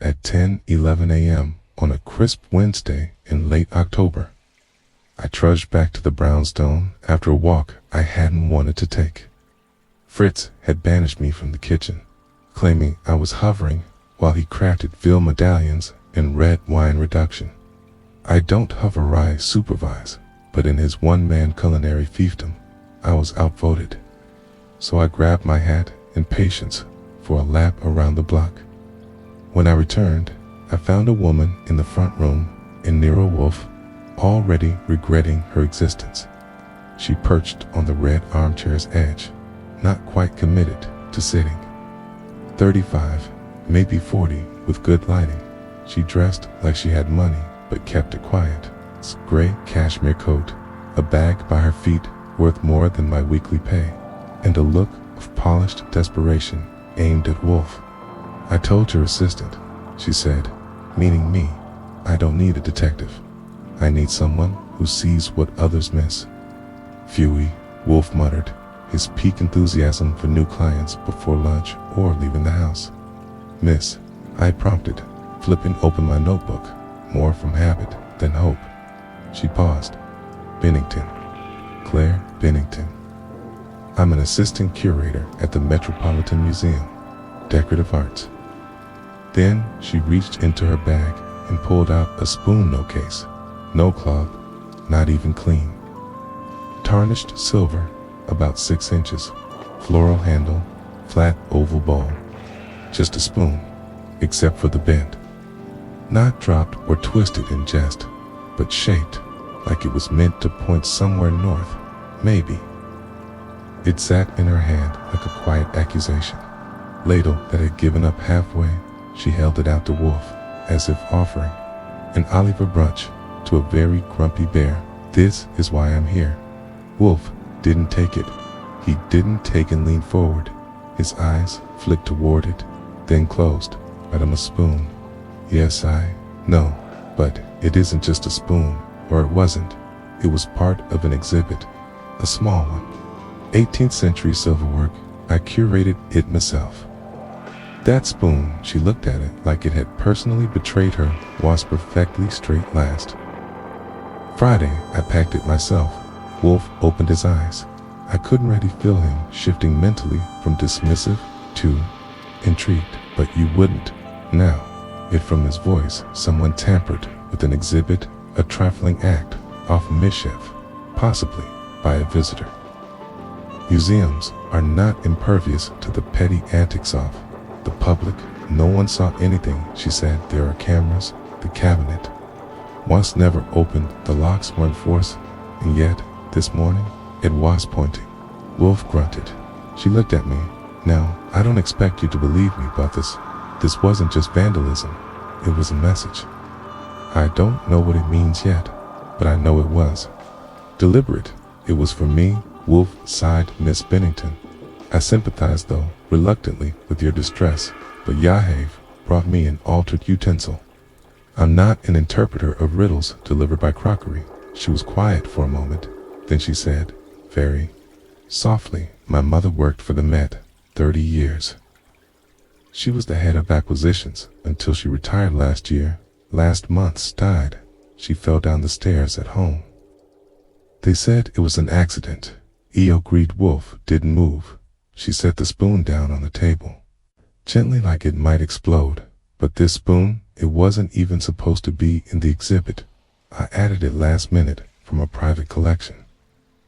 at 10:11 a.m. on a crisp Wednesday in late October. I trudged back to the brownstone after a walk I hadn't wanted to take. Fritz had banished me from the kitchen, claiming I was hovering while he crafted veal medallions in red wine reduction. I don't hover, I supervise, but in his one-man culinary fiefdom, I was outvoted. So I grabbed my hat in patience for a lap around the block. When I returned, I found a woman in the front room in Nero Wolfe, already regretting her existence. She perched on the red armchair's edge, not quite committed to sitting. 35, maybe 40, with good lighting. She dressed like she had money, but kept it quiet. A gray cashmere coat, a bag by her feet worth more than my weekly pay, and a look of polished desperation aimed at Wolfe. "I told your assistant," she said, meaning me. "I don't need a detective. I need someone who sees what others miss." "Phooey," Wolfe muttered, his peak enthusiasm for new clients before lunch or leaving the house. "Miss," I prompted, flipping open my notebook, more from habit than hope. She paused. "Bennington. Claire Bennington. I'm an assistant curator at the Metropolitan Museum, Decorative Arts." Then she reached into her bag and pulled out a spoon no case, no club, not even clean. Tarnished silver, about 6 inches, floral handle, flat oval bowl. Just a spoon, except for the bend. Not dropped or twisted in jest, but shaped like it was meant to point somewhere north, maybe. It sat in her hand like a quiet accusation. Ladle that had given up halfway, she held it out to Wolfe, as if offering an Oliver brunch to a very grumpy bear. "This is why I'm here." Wolfe didn't take it. He didn't take and lean forward. His eyes flicked toward it, then closed. "Madam, a spoon." "Yes, I know, but it isn't just a spoon, or it wasn't. It was part of an exhibit, a small one. 18th century silverwork. I curated it myself." That spoon, she looked at it like it had personally betrayed her, was perfectly straight last. "Friday, I packed it myself." Wolfe opened his eyes. I couldn't really feel him shifting mentally from dismissive to intrigued. "But you wouldn't now." It from his voice, someone tampered with an exhibit, a trifling act, off mischief, possibly by a visitor. Museums are not impervious to the petty antics of the public. "No one saw anything," she said. "There are cameras, the cabinet once never opened, the locks weren't forced, and yet, this morning, it was pointing." Wolfe grunted. She looked at me. "Now, I don't expect you to believe me, but this wasn't just vandalism. It was a message. I don't know what it means yet, but I know it was deliberate. It was for me." Wolfe sighed. "Miss Bennington, I sympathize, though reluctantly, with your distress, but Yahave brought me an altered utensil. I'm not an interpreter of riddles delivered by crockery." She was quiet for a moment. Then she said, very softly, "My mother worked for the Met 30 years. She was the head of acquisitions until she retired last year. Last month died. She fell down the stairs at home. They said it was an accident." EO agreed. Wolfe didn't move. She set the spoon down on the table, gently like it might explode. "But this spoon, it wasn't even supposed to be in the exhibit. I added it last minute from a private collection.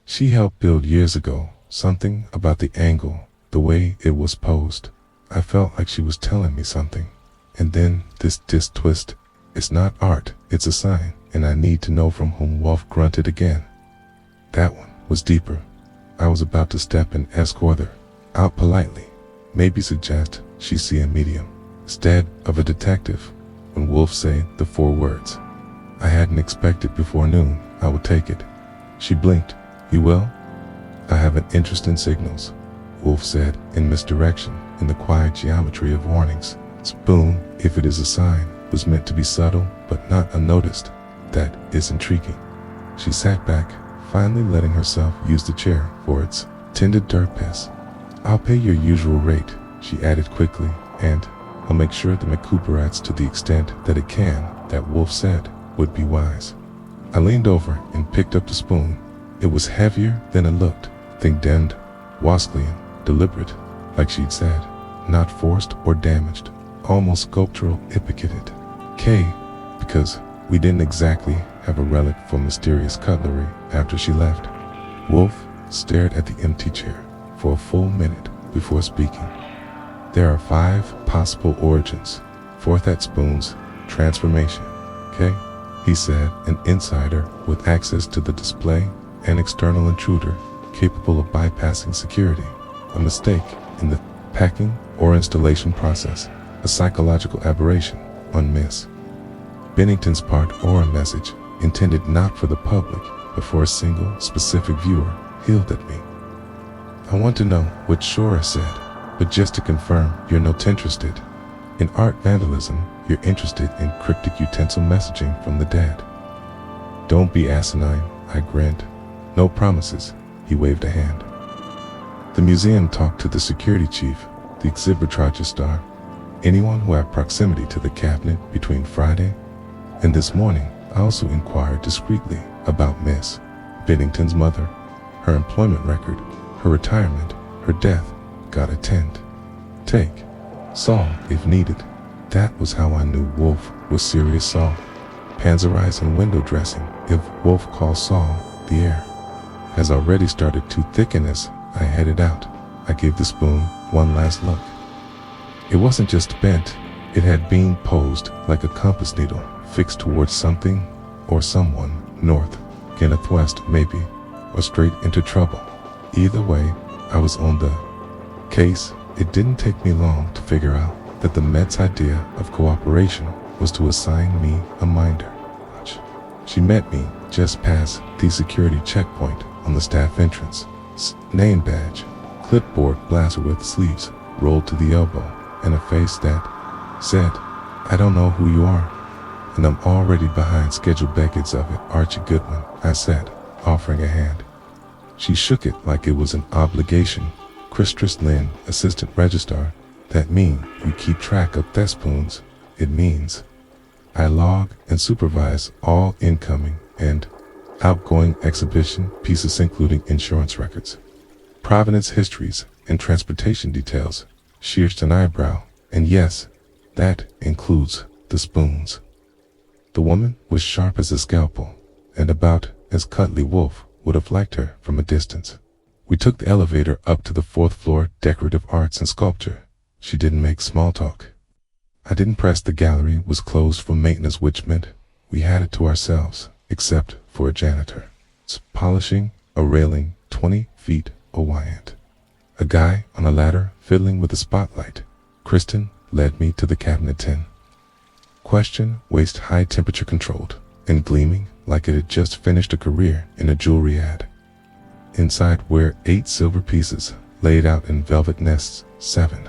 She helped build years ago. Something about the angle, the way it was posed. I felt like she was telling me something. And then this twist. It's not art, it's a sign, and I need to know from whom." Wolfe grunted again. That one was deeper. I was about to step and escort her out politely, maybe suggest she see a medium instead of a detective, when Wolfe said the 4 words. I hadn't expected before noon I would take it. She blinked. "You will?" "I have an interest in signals," Wolfe said in misdirection, in the quiet geometry of warnings. "Spoon, if it is a sign, was meant to be subtle but not unnoticed. That is intriguing." She sat back, finally letting herself use the chair for its tended dirt piss. "I'll pay your usual rate," she added quickly, "and I'll make sure the recuperates to the extent that it can, that Wolfe said, would be wise. I leaned over and picked up the spoon. It was heavier than it looked, thick-denned, Wascleyan, deliberate, like she'd said, not forced or damaged, almost sculptural epicted. Because we didn't exactly have a relic for mysterious cutlery after she left. Wolfe stared at the empty chair for a full minute before speaking. There are 5 possible origins for that spoon's transformation, he said, an insider with access to the display, an external intruder capable of bypassing security, a mistake in the packing or installation process, a psychological aberration on Miss Bennington's part, or a message intended not for the public but for a single specific viewer hurled at me. I want to know what Shora said, but just to confirm, you're not interested in art vandalism, you're interested in cryptic utensil messaging from the dead. Don't be asinine, I grinned. No promises, he waved a hand. The museum talked to the security chief, the exhibit registrar, anyone who had proximity to the cabinet between Friday and this morning. I also inquired discreetly about Miss Bennington's mother, her employment record, her retirement, her death. Got a tent. Take. Saw if needed. That was how I knew Wolfe was serious saw. Panzerized and window dressing. If Wolfe calls saw, the air has already started to thicken as I headed out. I gave the spoon one last look. It wasn't just bent, it had been posed like a compass needle, fixed towards something or someone, north, Kenneth west maybe, or straight into trouble. Either way, I was on the case. It didn't take me long to figure out that the Met's idea of cooperation was to assign me a minder. She met me just past the security checkpoint on the staff entrance. Name badge, clipboard blaster with sleeves rolled to the elbow, and a face that said, I don't know who you are, and I'm already behind scheduled decades of it. Archie Goodwin, I said, offering a hand. She shook it like it was an obligation. Christras Lynn, assistant registrar. That mean you keep track of thespuns? It means I log and supervise all incoming and outgoing exhibition pieces, including insurance records, provenance histories, and transportation details. She arched an eyebrow. And yes, that includes the spoons. The woman was sharp as a scalpel, and about as cuddly Wolfe would have liked her from a distance. We took the elevator up to the 4th floor, decorative arts and sculpture. She didn't make small talk. I didn't press. The gallery was closed for maintenance, which meant we had it to ourselves, except for a janitor. Polishing a railing 20 feet away. A guy on a ladder fiddling with a spotlight. Kristen led me to the cabinet 10. Question, waist high, temperature controlled, and gleaming like it had just finished a career in a jewelry ad. Inside were 8 silver pieces laid out in velvet nests. 7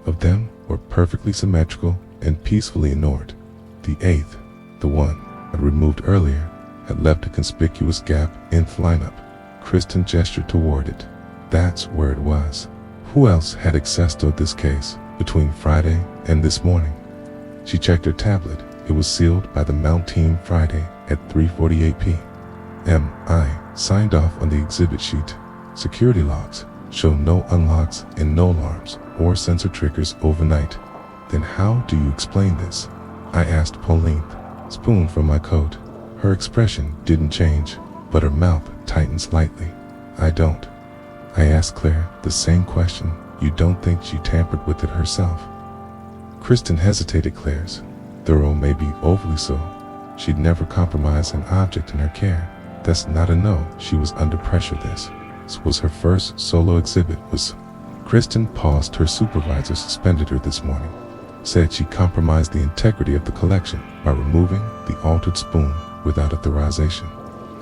of them were perfectly symmetrical and peacefully ignored. The 8th, the one I removed earlier, had left a conspicuous gap in the lineup. Kristen gestured toward it. That's where it was. Who else had access to this case between Friday and this morning? She checked her tablet. It was sealed by the Mount team Friday at 3:48 p.m. I signed off on the exhibit sheet. Security logs show no unlocks and no alarms or sensor triggers overnight. Then how do you explain this? I asked Pauline, spoon from my coat. Her expression didn't change, but her mouth tightened slightly. I don't. I asked Claire the same question. You don't think she tampered with it herself? Kristen hesitated. Claire's thorough, maybe overly so. She'd never compromise an object in her care. That's not a no. She was under pressure. This was her first solo exhibit. Kristen paused. Her supervisor suspended her this morning. Said she compromised the integrity of the collection by removing the altered spoon without authorization.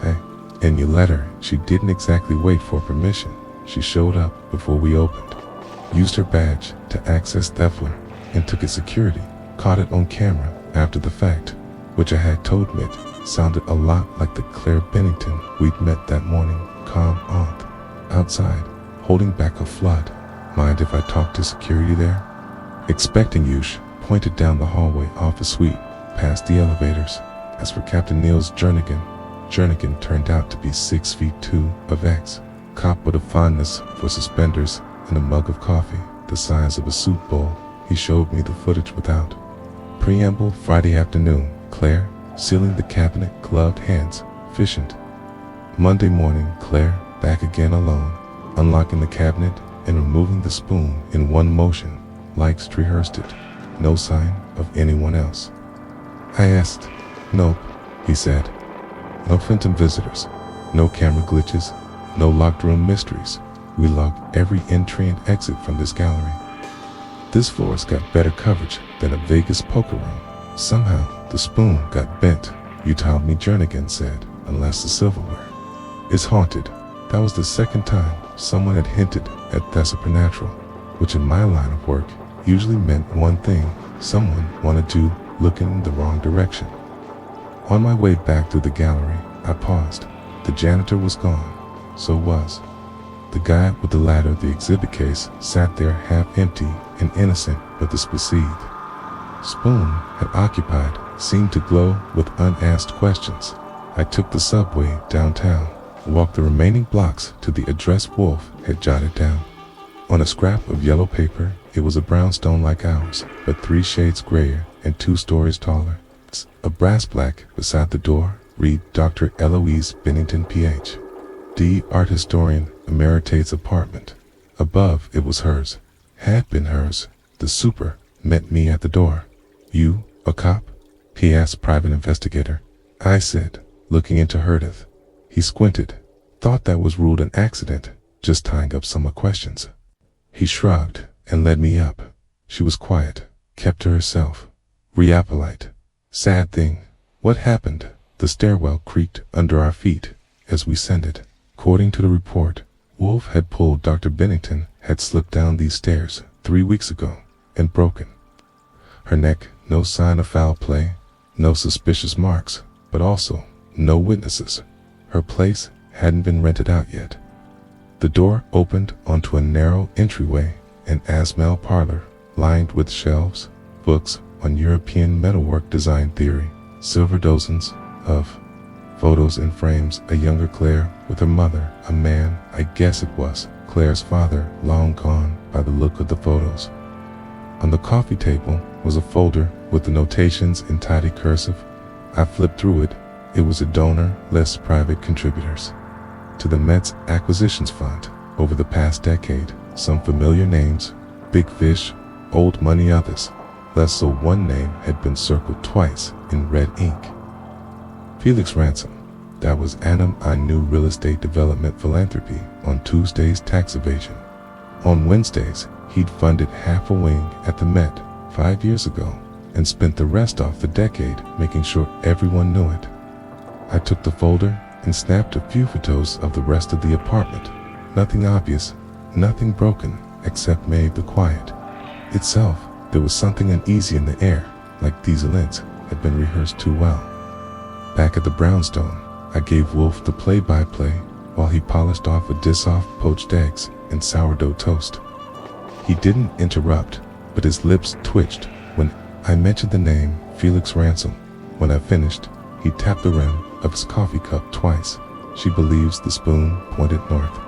Hey, and you let her. She didn't exactly wait for permission. She showed up before we opened, used her badge to access Thefler, and took its security. Caught it on camera after the fact, which I had told Mitt sounded a lot like the Claire Bennington we'd met that morning. Calm aunt, outside, holding back a flood. Mind if I talk to security there? Expecting you, pointed down the hallway off the suite, past the elevators. As for Captain Niels Jernigan turned out to be 6'2" of X, cop with a fondness for suspenders and a mug of coffee the size of a soup bowl. He showed me the footage without preamble. Friday afternoon, Claire, sealing the cabinet, gloved hands, efficient. Monday morning, Claire, back again alone, unlocking the cabinet and removing the spoon in one motion, like rehearsed it. No sign of anyone else. I asked. Nope, he said. No phantom visitors, no camera glitches, no locked room mysteries. We logged every entry and exit from this gallery. This floor's got better coverage than a Vegas poker room. Somehow, the spoon got bent, you told me, Jernigan said, unless the silverware is haunted. That was the second time someone had hinted at the supernatural, which in my line of work usually meant one thing: someone wanted to look in the wrong direction. On my way back through the gallery, I paused. The janitor was gone. So was the guy with the ladder. The exhibit case sat there half empty and innocent, but the species spoon had occupied seemed to glow with unasked questions. I took the subway downtown, walked the remaining blocks to the address Wolfe had jotted down. On a scrap of yellow paper, it was a brownstone like ours, but 3 shades grayer and 2 stories taller. A brass plaque beside the door read Dr. Eloise Bennington, Ph.D., art historian, emeritate's apartment. Above it was hers, had been hers. The super met me at the door. You, a cop? He asked. Private investigator, I said, looking into Herdith. He squinted, thought that was ruled an accident, just tying up some questions. He shrugged and led me up. She was quiet, kept to herself. Polite. Sad thing. What happened? The stairwell creaked under our feet as we ascended. According to the report, Wolfe had pulled Dr. Bennington, had slipped down these stairs 3 weeks ago and broken her neck. No sign of foul play, no suspicious marks, but also no witnesses. Her place hadn't been rented out yet. The door opened onto a narrow entryway, an Asmel parlor lined with shelves, books on European metalwork design theory, silver dozens of photos in frames. A younger Claire with her mother, a man, I guess it was Claire's father, long gone by the look of the photos. On the coffee table was a folder with the notations in tidy cursive. I flipped through it. It was a donor list, private contributors to the Mets Acquisitions Fund over the past decade. Some familiar names, Big Fish, Old Money, others less so. One name had been circled twice in red ink. Felix Ransom. That was Adam. I knew real estate development philanthropy. On Tuesdays, tax evasion. On Wednesdays, he'd funded half a wing at the Met 5 years ago and spent the rest off the decade making sure everyone knew it. I took the folder and snapped a few photos of the rest of the apartment. Nothing obvious, nothing broken, except maybe the quiet itself. There was something uneasy in the air, like these events had been rehearsed too well. Back at the brownstone, I gave Wolfe the play-by-play while he polished off a dish of poached eggs and sourdough toast. He didn't interrupt, but his lips twitched when I mentioned the name Felix Ransom. When I finished, he tapped the rim of his coffee cup twice. She believes the spoon pointed north.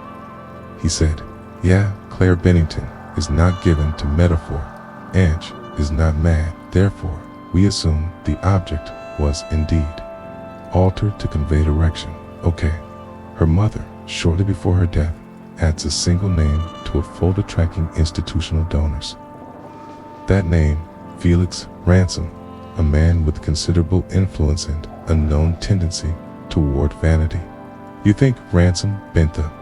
He said, yeah, Claire Bennington is not given to metaphor. Ange is not mad. Therefore, we assume the object was indeed altered to convey direction. Okay. Her mother, shortly before her death, adds a single name to a folder tracking institutional donors. That name, Felix Ransom, a man with considerable influence and a known tendency toward vanity. You think Ransom bent the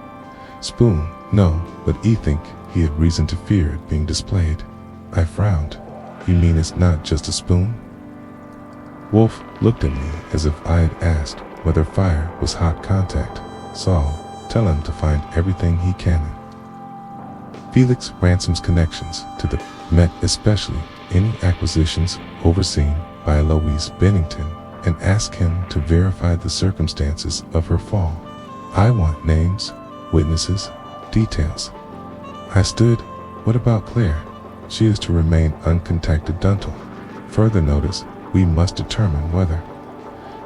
spoon? No, but I think he had reason to fear it being displayed. I frowned. You mean it's not just a spoon? Wolfe looked at me as if I had asked whether fire was hot contact. Saul, tell him to find everything he can. Felix Ransom's connections to the Met, especially any acquisitions overseen by Eloise Bennington, and ask him to verify the circumstances of her fall. I want names, witnesses, details. I stood. What about Claire? She is to remain uncontacted until Further notice, we must determine whether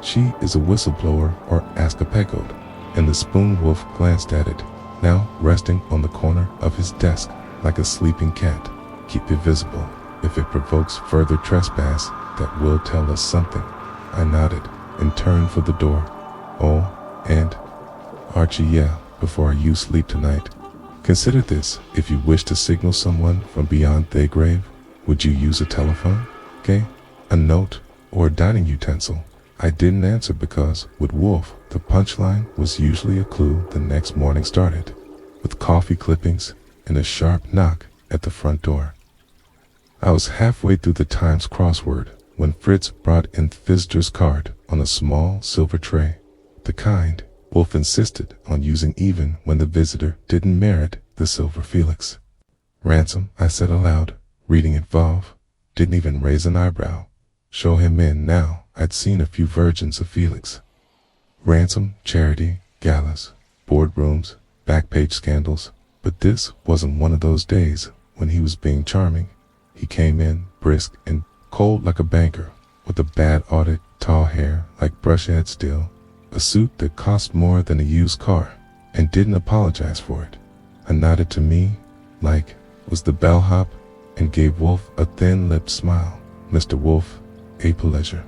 she is a whistleblower or decode. And the spoon wolf glanced at it, now resting on the corner of his desk like a sleeping cat. Keep it visible. If it provokes further trespass, that will tell us something. I nodded and turned for the door. Oh, and Archie, yeah, before you sleep tonight, consider this. If you wish to signal someone from beyond their grave, would you use a telephone, okay? A note, or a dining utensil? I didn't answer because, with Wolf, the punchline was usually a clue the next morning started, with coffee clippings and a sharp knock at the front door. I was halfway through the Times crossword when Fritz brought in the visitor's card on a small silver tray, the kind Wolf insisted on using even when the visitor didn't merit the silver Felix. Ransom, I said aloud, reading it. Valve didn't even raise an eyebrow. Show him in now. I'd seen a few versions of Felix. Ransom, charity, galas, boardrooms, back-page scandals, but this wasn't one of those days when he was being charming. He came in, brisk and cold like a banker, with a bad audit, tall hair like brushhead steel, a suit that cost more than a used car, and didn't apologize for it. I nodded to me, like was the bellhop, and gave Wolf a thin-lipped smile. Mr. Wolfe, a pleasure.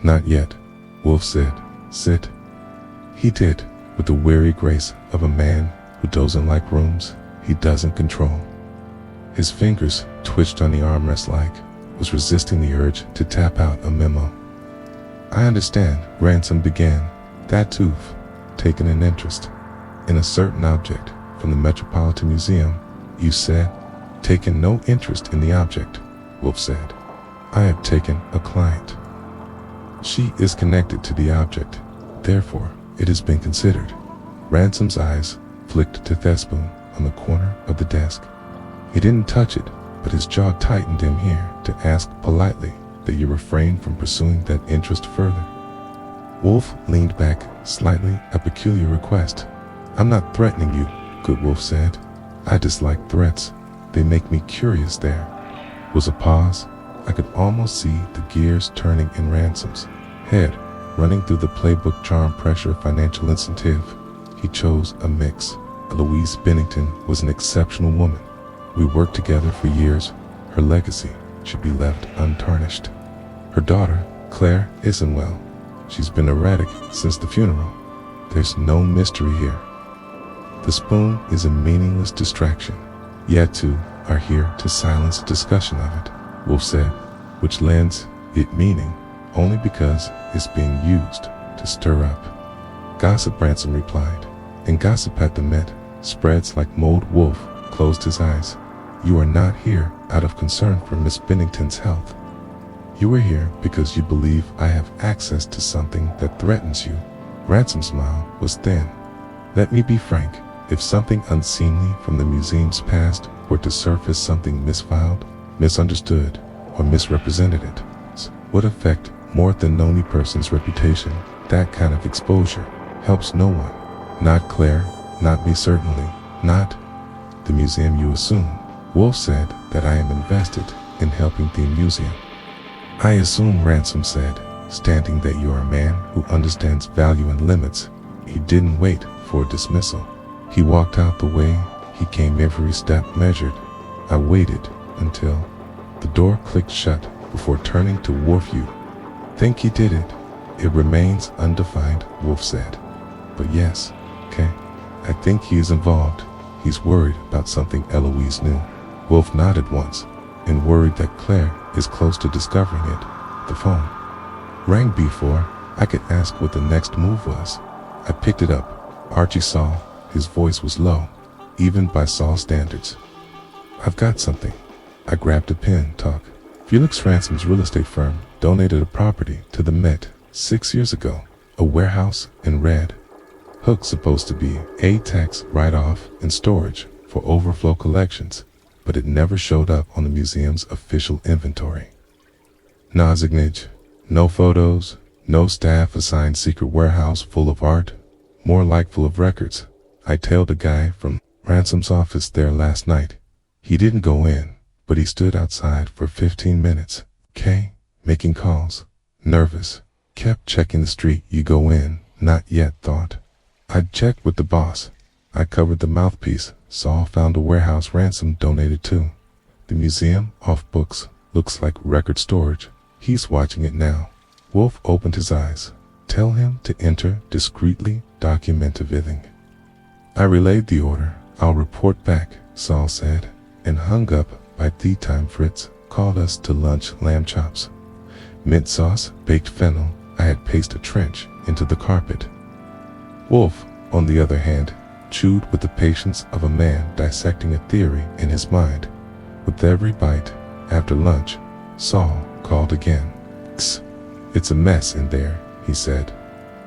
Not yet, Wolf said. Sit. He did, with the weary grace of a man who doesn't like rooms he doesn't control. His fingers twitched on the armrest like was resisting the urge to tap out a memo. I understand, Ransom began, that you've taken an interest in a certain object from the Metropolitan Museum. You said, taken no interest in the object, Wolf said. I have taken a client. She is connected to the object, therefore it has been considered. Ransom's eyes flicked to Thespoon on the corner of the desk. He didn't touch it, but his jaw tightened him here to ask politely that you refrain from pursuing that interest further. Wolf leaned back slightly, a peculiar request. I'm not threatening you, Good Wolf said. I dislike threats. They make me curious. There was a pause. I could almost see the gears turning in Ransom's head, running through the playbook. Charm, pressure, financial incentive. He chose a mix. Louise Bennington was an exceptional woman. We worked together for years. Her legacy should be left untarnished. Her daughter, Claire, isn't well. She's been erratic since the funeral. There's no mystery here. The spoon is a meaningless distraction. Yet two are here to silence discussion of it, Wolf said, which lends it meaning only because it's being used to stir up gossip, Ransom replied, and gossip at the Met spreads like mold. Wolf closed his eyes. You are not here out of concern for Miss Bennington's health. You are here because you believe I have access to something that threatens you. Ransom's smile was thin. Let me be frank. If something unseemly from the museum's past were to surface, something misfiled, misunderstood, or misrepresented, it would affect more than any person's reputation. That kind of exposure helps no one. Not Claire, not me, certainly not the museum. You assume, Wolf said, that I am invested in helping the museum. I assume, Ransom said, standing, that you are a man who understands value and limits. He didn't wait for dismissal. He walked out the way he came, every step measured. I waited until the door clicked shut before turning to Wolf. You think he did it? It remains undefined, Wolf said. But yes, okay. I think he is involved. He's worried about something Eloise knew. Wolf nodded once, and worried that Claire is close to discovering it. The phone rang before I could ask what the next move was. I picked it up. Archie Saul. His voice was low, even by Saul's standards. I've got something. I grabbed a pen. Talk. Felix Ransom's real estate firm donated a property to the Met 6 years ago. A warehouse in Red Hook, supposed to be a tax write-off and storage for overflow collections, but it never showed up on the museum's official inventory. No signage, no photos, no staff assigned. Secret warehouse full of art, more like full of records. I tailed a guy from Ransom's office there last night. He didn't go in, but he stood outside for 15 minutes. K, making calls. Nervous. Kept checking the street you go in. Not yet, thought. I'd checked with the boss. I covered the mouthpiece. Saul found a warehouse ransom donated to. The museum, off books, looks like record storage. He's watching it now. Wolfe opened his eyes. Tell him to enter discreetly, document everything. I relayed the order. I'll report back, Saul said, and hung up. By tea time, Fritz called us to lunch. Lamb chops, mint sauce, baked fennel. I had paced a trench into the carpet. Wolfe, on the other hand, chewed with the patience of a man dissecting a theory in his mind. With every bite, after lunch, Saul called again. It's a mess in there, he said.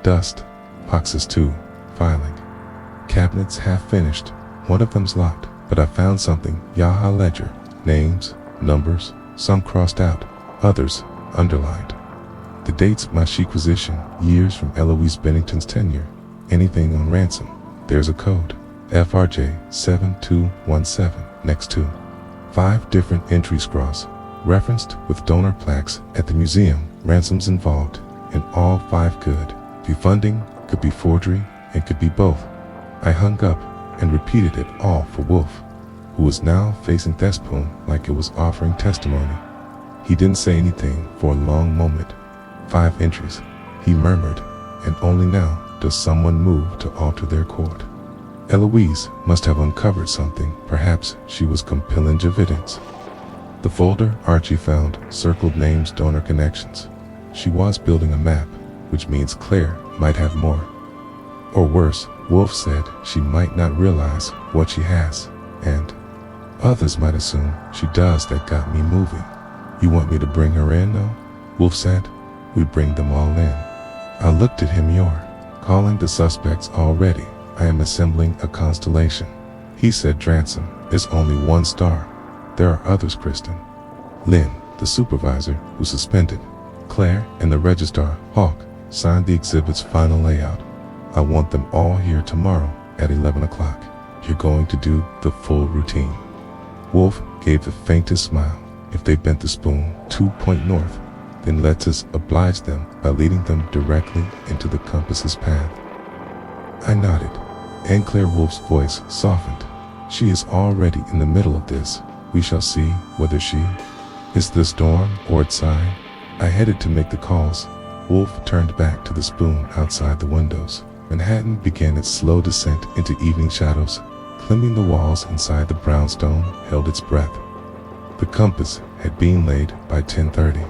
Dust, boxes too, filing. Cabinets half finished. One of them's locked, but I found something. Yaha ledger. Names, numbers, some crossed out, others underlined. The dates my chiquisition, years from Eloise Bennington's tenure. Anything on ransom. There's a code. FRJ 7217 next to. 5 different entries cross, referenced with donor plaques at the museum. Ransoms involved, and all 5 could be funding, could be forgery, and could be both. I hung up and repeated it all for Wolfe, who was now facing Thespone like it was offering testimony. He didn't say anything for a long moment. 5 entries, he murmured, and only now does someone move to alter their court. Eloise must have uncovered something. Perhaps she was compelling evidence. The folder Archie found circled names, donor connections. She was building a map, which means Claire might have more. Or worse, Wolfe said she might not realize what she has, and others might assume she does. That got me moving. You want me to bring her in, though? Wolfe said. We bring them all in. I looked at him. You're calling the suspects already. I am assembling a constellation. He said. Ransom is only 1 star. There are others, Kristen. Lynn, the supervisor, who suspended. Claire and the registrar, Hawk, signed the exhibit's final layout. I want them all here tomorrow at 11 o'clock. You're going to do the full routine. Wolfe gave the faintest smile. If they bent the spoon 2 point north, then let us oblige them by leading them directly into the compass's path. I nodded, and Claire Wolfe's voice softened. She is already in the middle of this. We shall see whether she is the storm or its sign. I headed to make the calls. Wolfe turned back to the spoon outside the windows. Manhattan began its slow descent into evening shadows. Climbing the walls inside the brownstone held its breath. The compass had been laid by 10:30.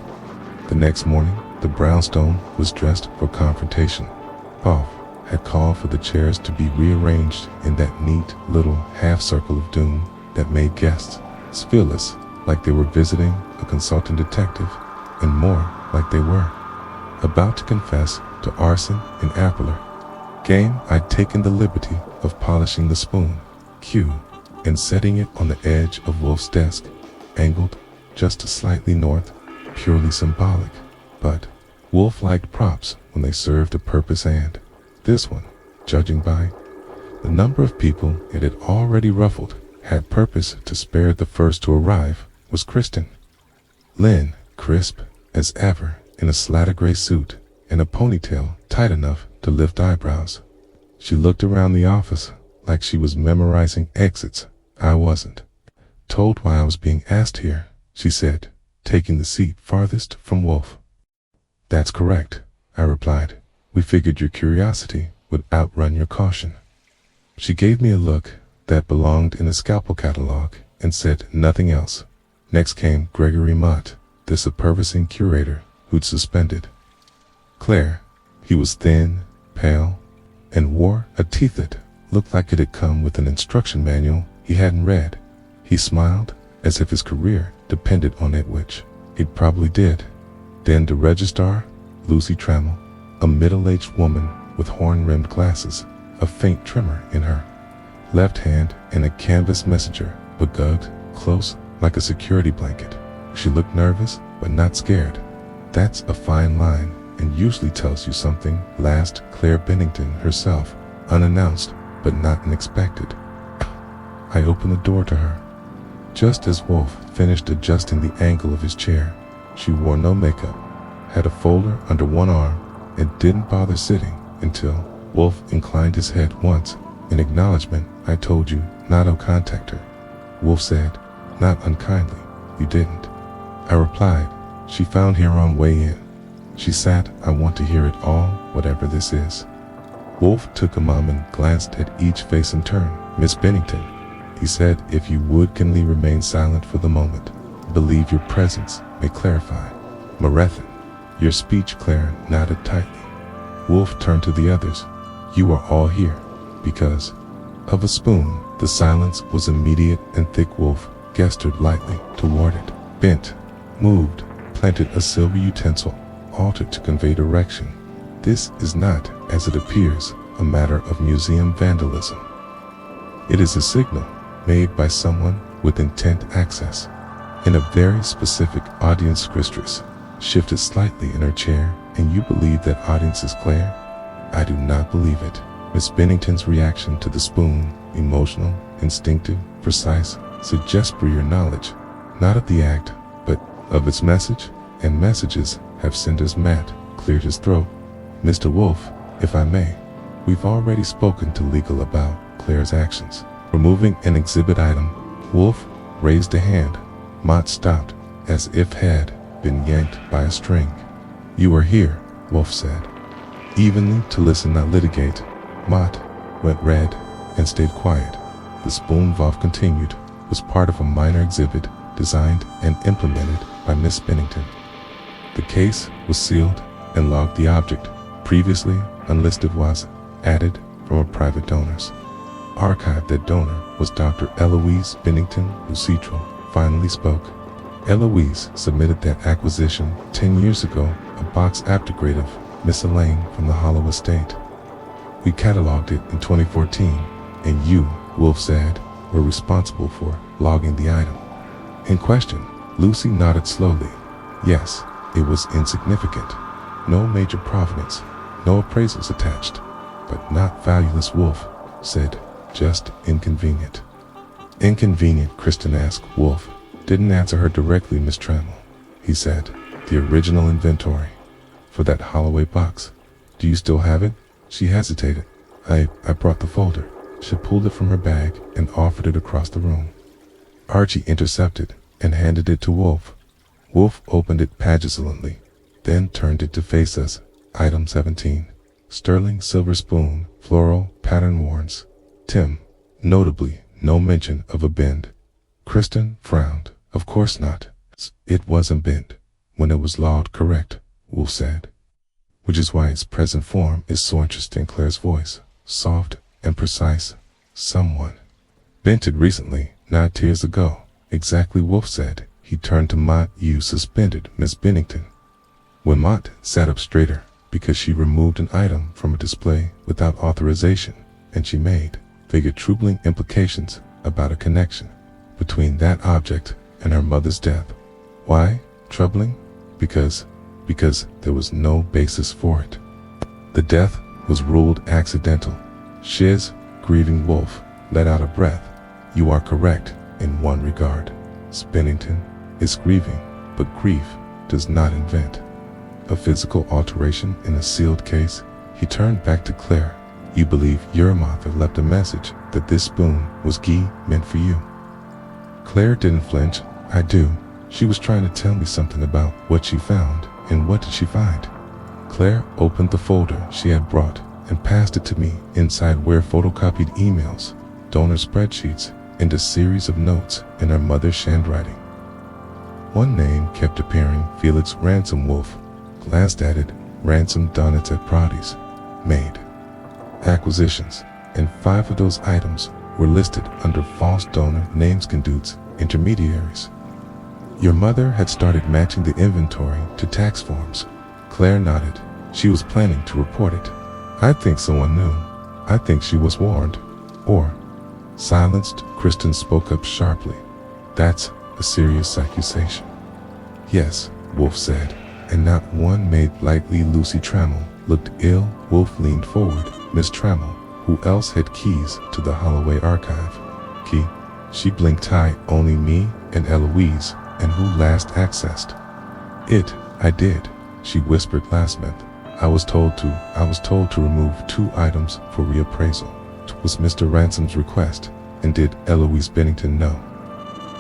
The next morning, the brownstone was dressed for confrontation. Hoff had called for the chairs to be rearranged in that neat little half-circle of doom that made guests fearless, like they were visiting a consultant detective, and more like they were about to confess to arson and Appler. Game, I'd taken the liberty of polishing the spoon, Q, and setting it on the edge of Wolfe's desk, angled just slightly north, purely symbolic. But Wolfe liked props when they served a purpose, and this one, judging by the number of people it had already ruffled, had purpose to spare. The first to arrive was Kristen. Lynn, crisp as ever, in a slatter gray suit and a ponytail tight enough to lift eyebrows. She looked around the office like she was memorizing exits. I wasn't told why I was being asked here, she said, taking the seat farthest from Wolfe. That's correct, I replied. We figured your curiosity would outrun your caution. She gave me a look that belonged in a scalpel catalog and said nothing else. Next came Gregory Mott, the supervising curator who'd suspended. Claire. He was thin, pale, and wore a teeth that looked like it had come with an instruction manual he hadn't read. He smiled as if his career depended on it, which it probably did. Then the registrar, Lucy Trammell, a middle-aged woman with horn-rimmed glasses, a faint tremor in her left hand, and a canvas messenger, begugged close like a security blanket. She looked nervous, but not scared. That's a fine line, and usually tells you something. Last, Claire Bennington herself, unannounced, but not unexpected. I opened the door to her, just as Wolfe finished adjusting the angle of his chair. She wore no makeup, had a folder under one arm, and didn't bother sitting until Wolfe inclined his head once in acknowledgement. I told you not to contact her. Wolfe said, not unkindly. You didn't. I replied, she found here on way in. She sat, I want to hear it all, whatever this is. Wolfe took a moment and glanced at each face in turn. Miss Bennington, he said, if you would kindly remain silent for the moment. Believe your presence may clarify. Marethan, your speech. Claire nodded tightly. Wolfe turned to the others. You are all here because of a spoon. The silence was immediate and thick. Wolfe gestured lightly toward it. Bent, moved, planted a silver utensil, altered to convey direction. This is not, as it appears, a matter of museum vandalism. It is a signal made by someone with intent access. In a very specific audience. Christress shifted slightly in her chair. And you believe that audience is Claire? I do not believe it. Miss Bennington's reaction to the spoon, emotional, instinctive, precise, suggests prior knowledge, not of the act, but of its message, and messages have sent us. Matt cleared his throat. Mr. Wolfe, if I may, we've already spoken to legal about Claire's actions. Removing an exhibit item, Wolfe raised a hand. Mott stopped, as if had been yanked by a string. You are here, Wolfe said. Evenly to listen, not litigate. Mott went red and stayed quiet. The spoon valve continued, was part of a minor exhibit designed and implemented by Miss Bennington. The case was sealed and logged. The object, previously unlisted, was added from a private donor's archive. That donor was Dr. Eloise Bennington. Lucitro finally spoke. Eloise submitted that acquisition 10 years ago, a box aptegrade of Miss Elaine from the Hollow Estate. We cataloged it in 2014, and you, Wolfe said, were responsible for logging the item in question. Lucy nodded slowly. Yes, it was insignificant. No major provenance, no appraisals attached, but not valueless. Wolfe said, just inconvenient. Inconvenient? Kristen asked. Wolfe didn't answer her directly. Miss Trammell, he said, the original inventory for that Holloway box. Do you still have it? She hesitated. I brought the folder. She pulled it from her bag and offered it across the room. Archie intercepted and handed it to Wolfe. Wolfe opened it petulantly, then turned it to face us. Item 17. Sterling silver spoon, floral pattern warrants. Tim. Notably, no mention of a bend. Kristen frowned. Of course not. It wasn't bent when it was logged correct, Wolfe said. Which is why its present form is so interesting. Claire's voice, soft and precise. Someone bent it recently, 9 years ago. Exactly, Wolfe said. He turned to Mott. You suspended Miss Bennington. When Mott sat up straighter, because she removed an item from a display without authorization, and she made vague, troubling implications about a connection between that object and her mother's death. Why troubling? Because there was no basis for it. The death was ruled accidental. Shiz, grieving Wolfe, let out a breath. You are correct in one regard. Bennington is grieving, but grief does not invent a physical alteration in a sealed case. He turned back to Claire. You believe your mother left a message that this spoon was meant for you? Claire didn't flinch. I do. She was trying to tell me something about what she found. And what did she find? Claire opened the folder she had brought and passed it to me. Inside were photocopied emails, donor spreadsheets, and a series of notes in her mother's handwriting. One name kept appearing, Felix Ransom. Wolfe glanced at it. Ransom donuts at Proddy's made acquisitions, and 5 of those items were listed under false donor names. Conduits intermediaries. Your mother had started matching the inventory to tax forms. Claire nodded. She was planning to report it. I think someone knew. I think she was warned. Or silenced. Kristen spoke up sharply. That's a serious accusation. Yes, Wolfe said, and not one made lightly. Lucy Trammell looked ill. Wolfe leaned forward. Miss Trammell, who else had keys to the Holloway archive? Key? She blinked. Only me and Eloise. And who last accessed I did, she whispered last month. I was told to remove 2 items for reappraisal. It was Mr. Ransom's request, and did Eloise Bennington know?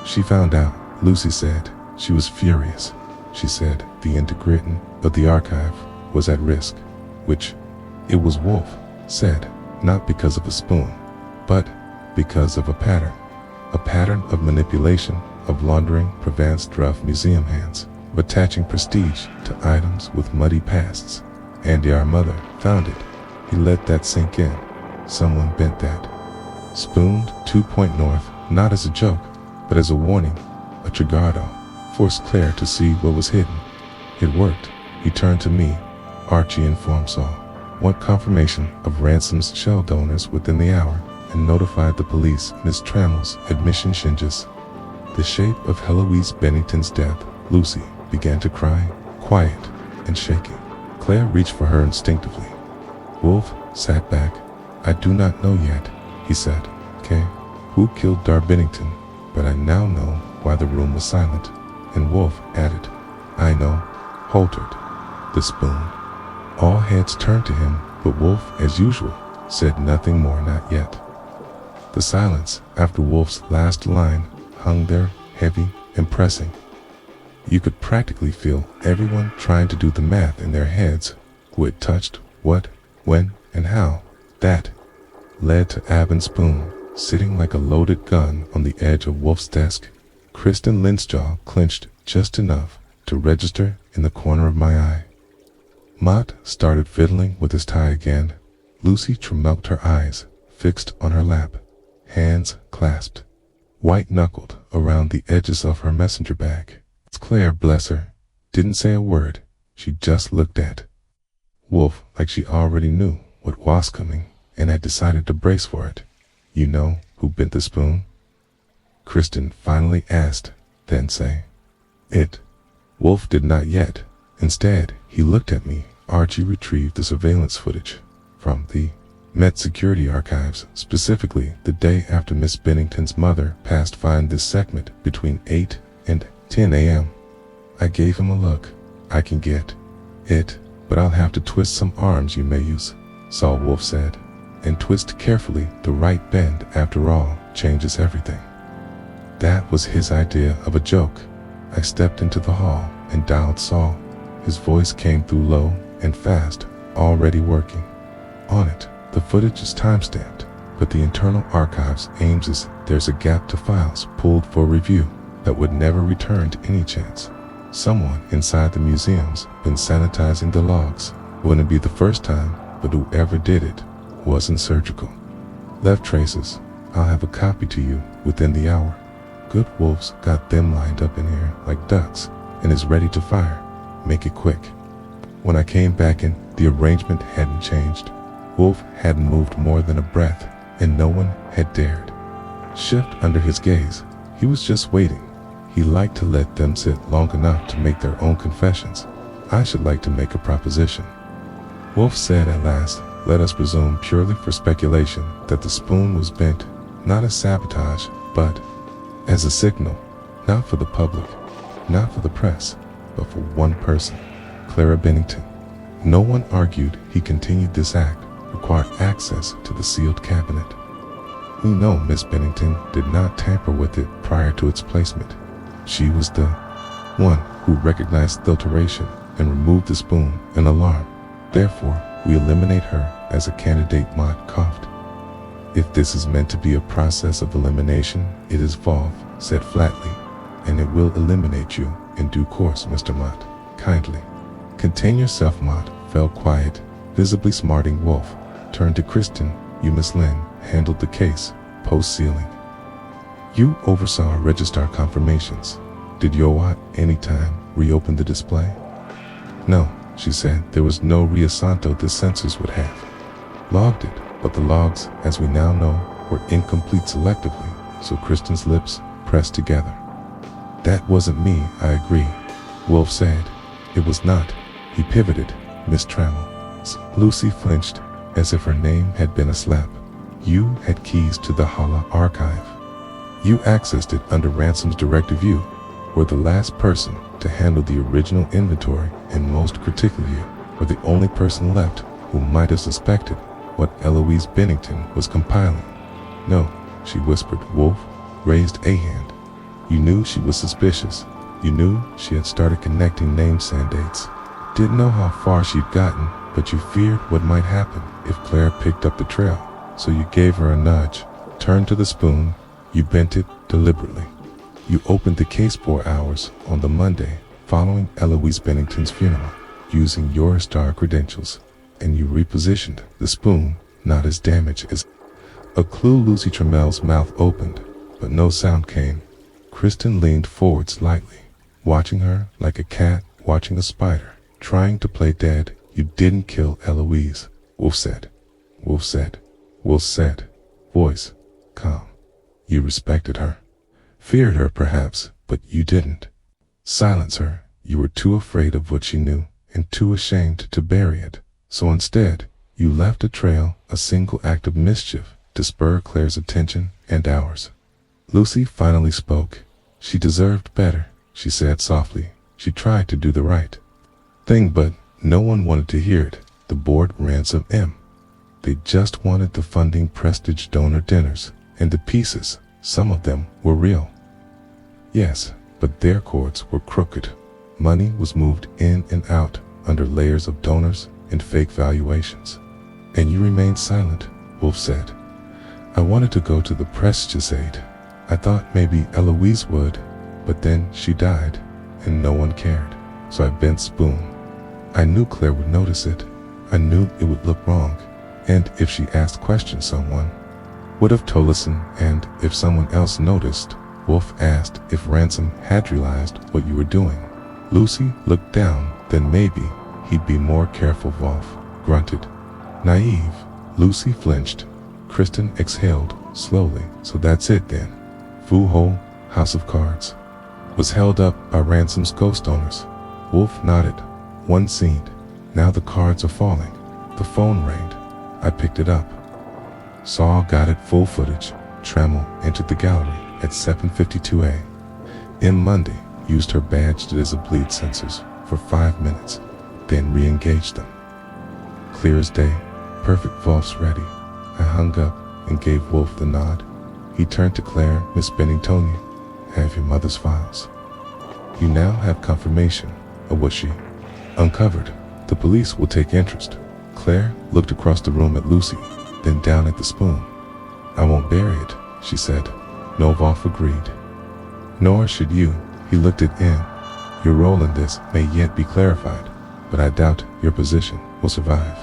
She found out, Lucy said. She was furious. She said the integrity of the archive was at risk, which it was, Wolfe said, not because of a spoon, but because of a pattern of manipulation, of laundering Provence rough museum hands, of attaching prestige to items with muddy pasts. Andy, our mother, found it. He let that sink in. Someone bent that. Spooned 2 Point North, not as a joke, but as a warning, a trigardo, forced Claire to see what was hidden. It worked. He turned to me. Archie informed Saul. Want confirmation of Ransom's shell donors within the hour, and notified the police Miss Trammell's admission changes. The shape of Eloise Bennington's death, Lucy began to cry, quiet and shaking. Claire reached for her instinctively. Wolfe sat back. I do not know yet, he said. Okay, who killed Dar Bennington? But I now know why the room was silent. And Wolfe added, I know, Holtered, the spoon. All heads turned to him, but Wolfe, as usual, said nothing more, not yet. The silence after Wolfe's last line hung there, heavy and pressing. You could practically feel everyone trying to do the math in their heads, who had touched what, when, and how. That led to Abin Spoon sitting like a loaded gun on the edge of Wolfe's desk. Kristen Lynch's jaw clenched just enough to register in the corner of my eye. Mott started fiddling with his tie again. Lucy trembled, her eyes fixed on her lap, hands clasped, white-knuckled around the edges of her messenger bag. Claire, bless her, didn't say a word. She just looked at Wolfe like she already knew what was coming and had decided to brace for it. You know who bent the spoon? Kristen finally asked, then say, It. Wolfe did not yet. Instead, he looked at me. Archie retrieved the surveillance footage from the Met Security Archives, specifically the day after Miss Bennington's mother passed. Find this segment between 8 and 10 a.m. I gave him a look. I can get it, but I'll have to twist some arms you may use, Saul Wolfe said. And twist carefully. The right bend, after all, changes everything. That was his idea of a joke. I stepped into the hall and dialed Saul. His voice came through low and fast, already working on it. The footage is time-stamped, but the internal archives aims is there's a gap to files pulled for review that would never return to any chance. Someone inside the museum's been sanitizing the logs. Wouldn't be the first time, but whoever did it wasn't surgical. Left traces. I'll have a copy to you within the hour. Good Wolfe's got them lined up in here like ducks and is ready to fire. Make it quick. When I came back in, the arrangement hadn't changed. Wolfe hadn't moved more than a breath, and no one had dared shift under his gaze. He was just waiting. He liked to let them sit long enough to make their own confessions. I should like to make a proposition. Wolfe said at last, let us presume purely for speculation that the spoon was bent, not as sabotage, but as a signal, not for the public, not for the press, but for one person, Clara Bennington. No one argued. He continued. This act required access to the sealed cabinet. We know Miss Bennington did not tamper with it prior to its placement. She was the one who recognized filtration and removed the spoon in alarm. Therefore, we eliminate her as a candidate. Mott coughed. If this is meant to be a process of elimination, it is Wolfe said flatly, and it will eliminate you in due course, Mr. Mott. Kindly contain yourself. Mott fell quiet, visibly smarting. Wolfe turned to Kristen. You, Miss Lynn, handled the case post-sealing. You oversaw registrar confirmations. Did you at any time reopen the display? No, she said. There was no Riasanto the censors would have logged it, but the logs, as we now know, were incomplete selectively, so Kristen's lips pressed together. That wasn't me, I agree, Wolfe said. It was not. He pivoted. Miss Trammell. Lucy flinched, as if her name had been a slap. You had keys to the Hala archive. You accessed it under Ransom's directive. You were the last person to handle the original inventory, and most critically, were the only person left who might have suspected what Eloise Bennington was compiling. "No," she whispered. Wolfe raised a hand. "You knew she was suspicious. You knew she had started connecting names and dates. Didn't know how far she'd gotten, but you feared what might happen if Claire picked up the trail. So you gave her a nudge, turned to the spoon, you bent it deliberately. You opened the case 4 hours on the Monday following Eloise Bennington's funeral, using your star credentials, and you repositioned the spoon, not as damaged as a clue." Lucy Trammell's mouth opened, but no sound came. Kristen leaned forward slightly, watching her like a cat watching a spider, trying to play dead. "You didn't kill Eloise," Wolfe said. Wolfe said, voice calm. "You respected her. Feared her perhaps, but you didn't silence her. You were too afraid of what she knew, and too ashamed to bury it. So instead, you left a trail, a single act of mischief, to spur Claire's attention and ours." Lucy finally spoke. "She deserved better," she said softly. "She tried to do the right thing, but no one wanted to hear it. The board ran some They just wanted the funding, prestige, donor dinners, and the pieces. Some of them were real. Yes, but their cords were crooked. Money was moved in and out under layers of donors and fake valuations. And you remained silent," Wolfe said. "I wanted to go to the prestigious aid. I thought maybe Eloise would, but then she died, and no one cared. So I bent spoon. I knew Claire would notice it. I knew it would look wrong. And if she asked questions, someone would have told us, and if someone else noticed." Wolfe asked if Ransom had realized what you were doing. Lucy looked down. "Then maybe he'd be more careful," Wolfe grunted. "Naive." Lucy flinched. Kristen exhaled slowly. "So that's it then. Foo Hole, House of Cards, was held up by Ransom's ghost owners." Wolfe nodded. "One scene. Now the cards are falling." The phone rang. I picked it up. Saul got it full footage. Trammell entered the gallery at 7:52 a.m. Monday, used her badge as a bleed sensors for 5 minutes, then re-engaged them. Clear as day, perfect vaults ready. I hung up and gave Wolfe the nod. He turned to Claire. "Miss Bennington, have your mother's files. You now have confirmation of what she uncovered. The police will take interest." Claire looked across the room at Lucy, then down at the spoon. "I won't bury it," she said. Wolfe agreed. "Nor should you." He looked at Anne. "Your role in this may yet be clarified, but I doubt your position will survive."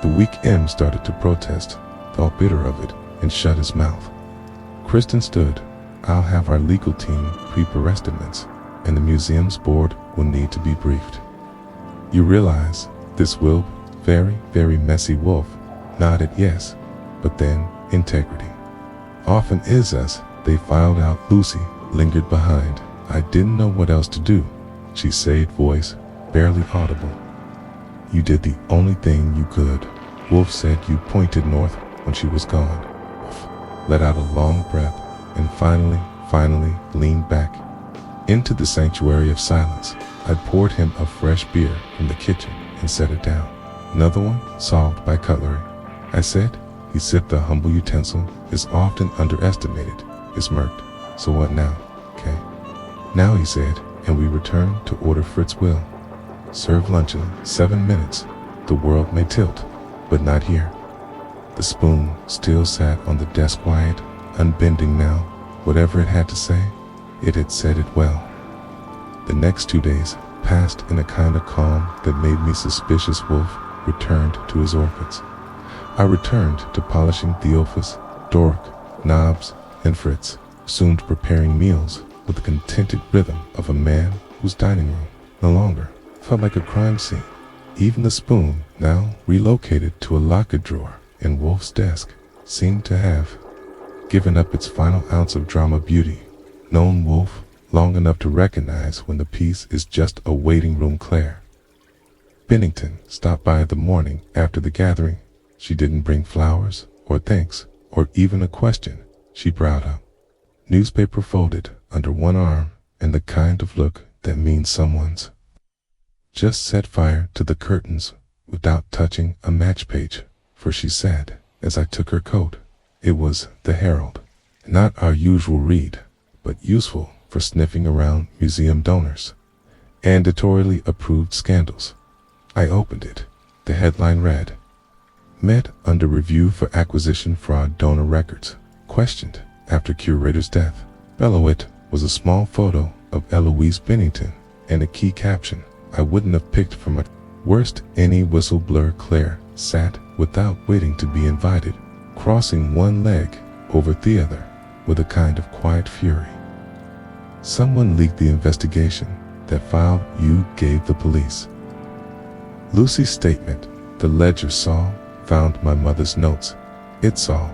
The weak M started to protest, thought bitter of it, and shut his mouth. Kristen stood. "I'll have our legal team prepare estimates, and the museum's board will need to be briefed. You realize this will very, very messy." Wolfe nodded yes, but then integrity often is us. They filed out. Lucy lingered behind. "I didn't know what else to do," she said, voice barely audible. "You did the only thing you could," Wolfe said. "You pointed north when she was gone." Wolfe let out a long breath and finally leaned back into the sanctuary of silence. I poured him a fresh beer from the kitchen and set it down. "Another one, solved by cutlery," I said. He sipped. "The humble utensil is often underestimated," he smirked. "So what now, Kay?" "Now," he said, and we returned to order. Fritz will serve lunch in 7 minutes. The world may tilt, but not here. The spoon still sat on the desk, quiet, unbending now. Whatever it had to say, it had said it well. The next 2 days passed in a kind of calm that made me suspicious. Wolfe returned to his orchids. I returned to polishing the office, Doric, knobs, and Fritz assumed preparing meals with the contented rhythm of a man whose dining room no longer felt like a crime scene. Even the spoon, now relocated to a locker drawer in Wolfe's desk, seemed to have given up its final ounce of drama beauty. Known Wolfe long enough to recognize when the piece is just a waiting room. Claire Bennington stopped by the morning after the gathering. She didn't bring flowers or thanks or even a question. She brought a newspaper folded under one arm and the kind of look that means someone's just set fire to the curtains without touching a match page, for she said, as I took her coat, it was the Herald. Not our usual read, but useful for sniffing around museum donors and editorially approved scandals. I opened it. The headline read, Met under review for acquisition fraud donor records, questioned after curator's death. Below it was a small photo of Eloise Bennington and a key caption I wouldn't have picked from a worst any whistleblower. Claire sat without waiting to be invited, crossing one leg over the other with a kind of quiet fury. Someone leaked the investigation. That file you gave the police. Lucy's statement, the ledger found my mother's notes. It's all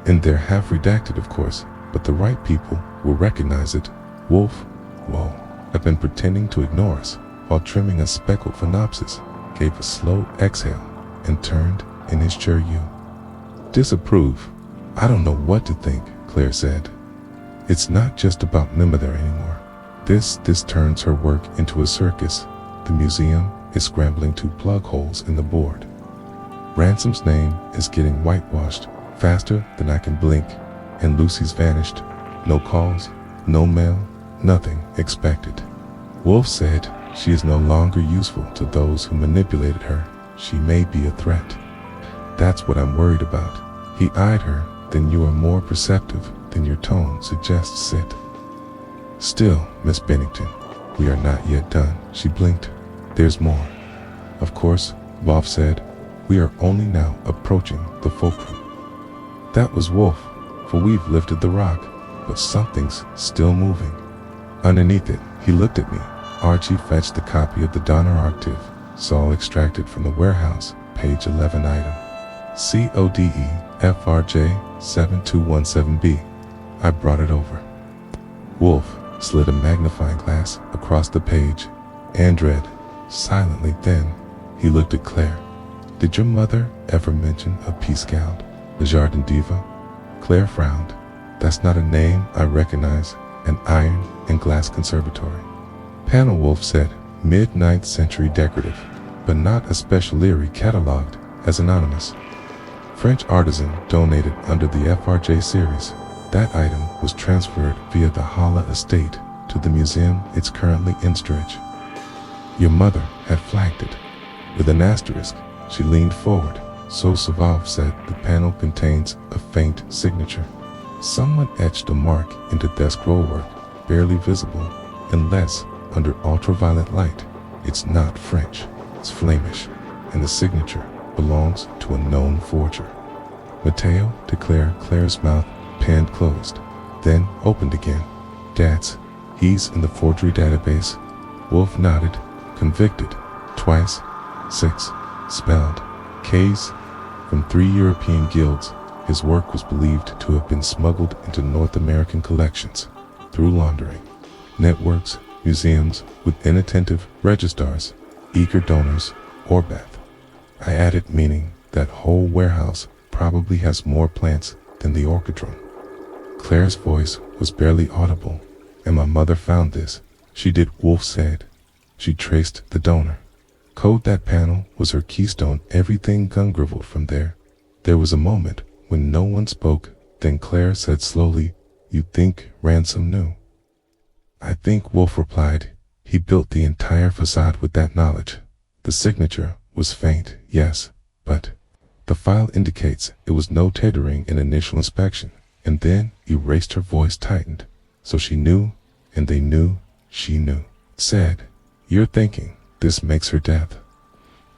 in there, half redacted of course, but the right people will recognize it. Wolfe, whoa, I've been pretending to ignore us while trimming a speckled phenopsis, gave a slow exhale and turned in his chair. You disapprove? I don't know what to think, Claire said. It's not just about Mima there anymore. This turns her work into a circus. The museum is scrambling to plug holes in the board. Ransom's name is getting whitewashed faster than I can blink, and Lucy's vanished. No calls, no mail, nothing expected. Wolfe said she is no longer useful to those who manipulated her. She may be a threat. That's what I'm worried about. He eyed her. Then you are more perceptive than your tone suggests. Sit still, Miss Bennington. We are not yet done. She blinked. There's more. Of course, Wolfe said. We are only now approaching the fulcrum. That was Wolfe, for we've lifted the rock, but something's still moving. Underneath it, he looked at me. Archie fetched the copy of the Donner Archive, Saul extracted from the warehouse, page 11 item. CODE FRJ 7217B. I brought it over. Wolfe slid a magnifying glass across the page and read silently. Then he looked at Claire. Did your mother ever mention a Piscald, the Jardin Diva? Claire frowned. That's not a name I recognize. An iron and glass conservatory. Panel, Wolfe said, mid-9th century decorative, but not especially catalogued as anonymous. French artisan donated under the FRJ series. That item was transferred via the Halle estate to the museum it's currently in storage. Your mother had flagged it. With an asterisk, she leaned forward. So Saval said the panel contains a faint signature. Someone etched a mark into that scrollwork, barely visible, unless under ultraviolet light. It's not French, it's Flemish, and the signature belongs to a known forger. Mateo declared. Claire's mouth pinned closed, then opened again. He's in the forgery database. Wolfe nodded. Convicted. Twice. 6. Spelled. K's. From 3 European guilds. His work was believed to have been smuggled into North American collections through laundering networks, museums with inattentive registrars, eager donors, or Beth. I added, meaning that whole warehouse probably has more plants than the orchidron. Claire's voice was barely audible. And my mother found this. She did, Wolfe said. She traced the donor. Code. That panel was her keystone. Everything gun-griveled from there. There was a moment when no one spoke. Then Claire said slowly, You think Ransom knew? I think, Wolfe replied. He built the entire facade with that knowledge. The signature was faint, yes, but the file indicates it was no tethering in initial inspection. And then erased. Her voice tightened. So she knew, and they knew she knew. Said, You're thinking this makes her death.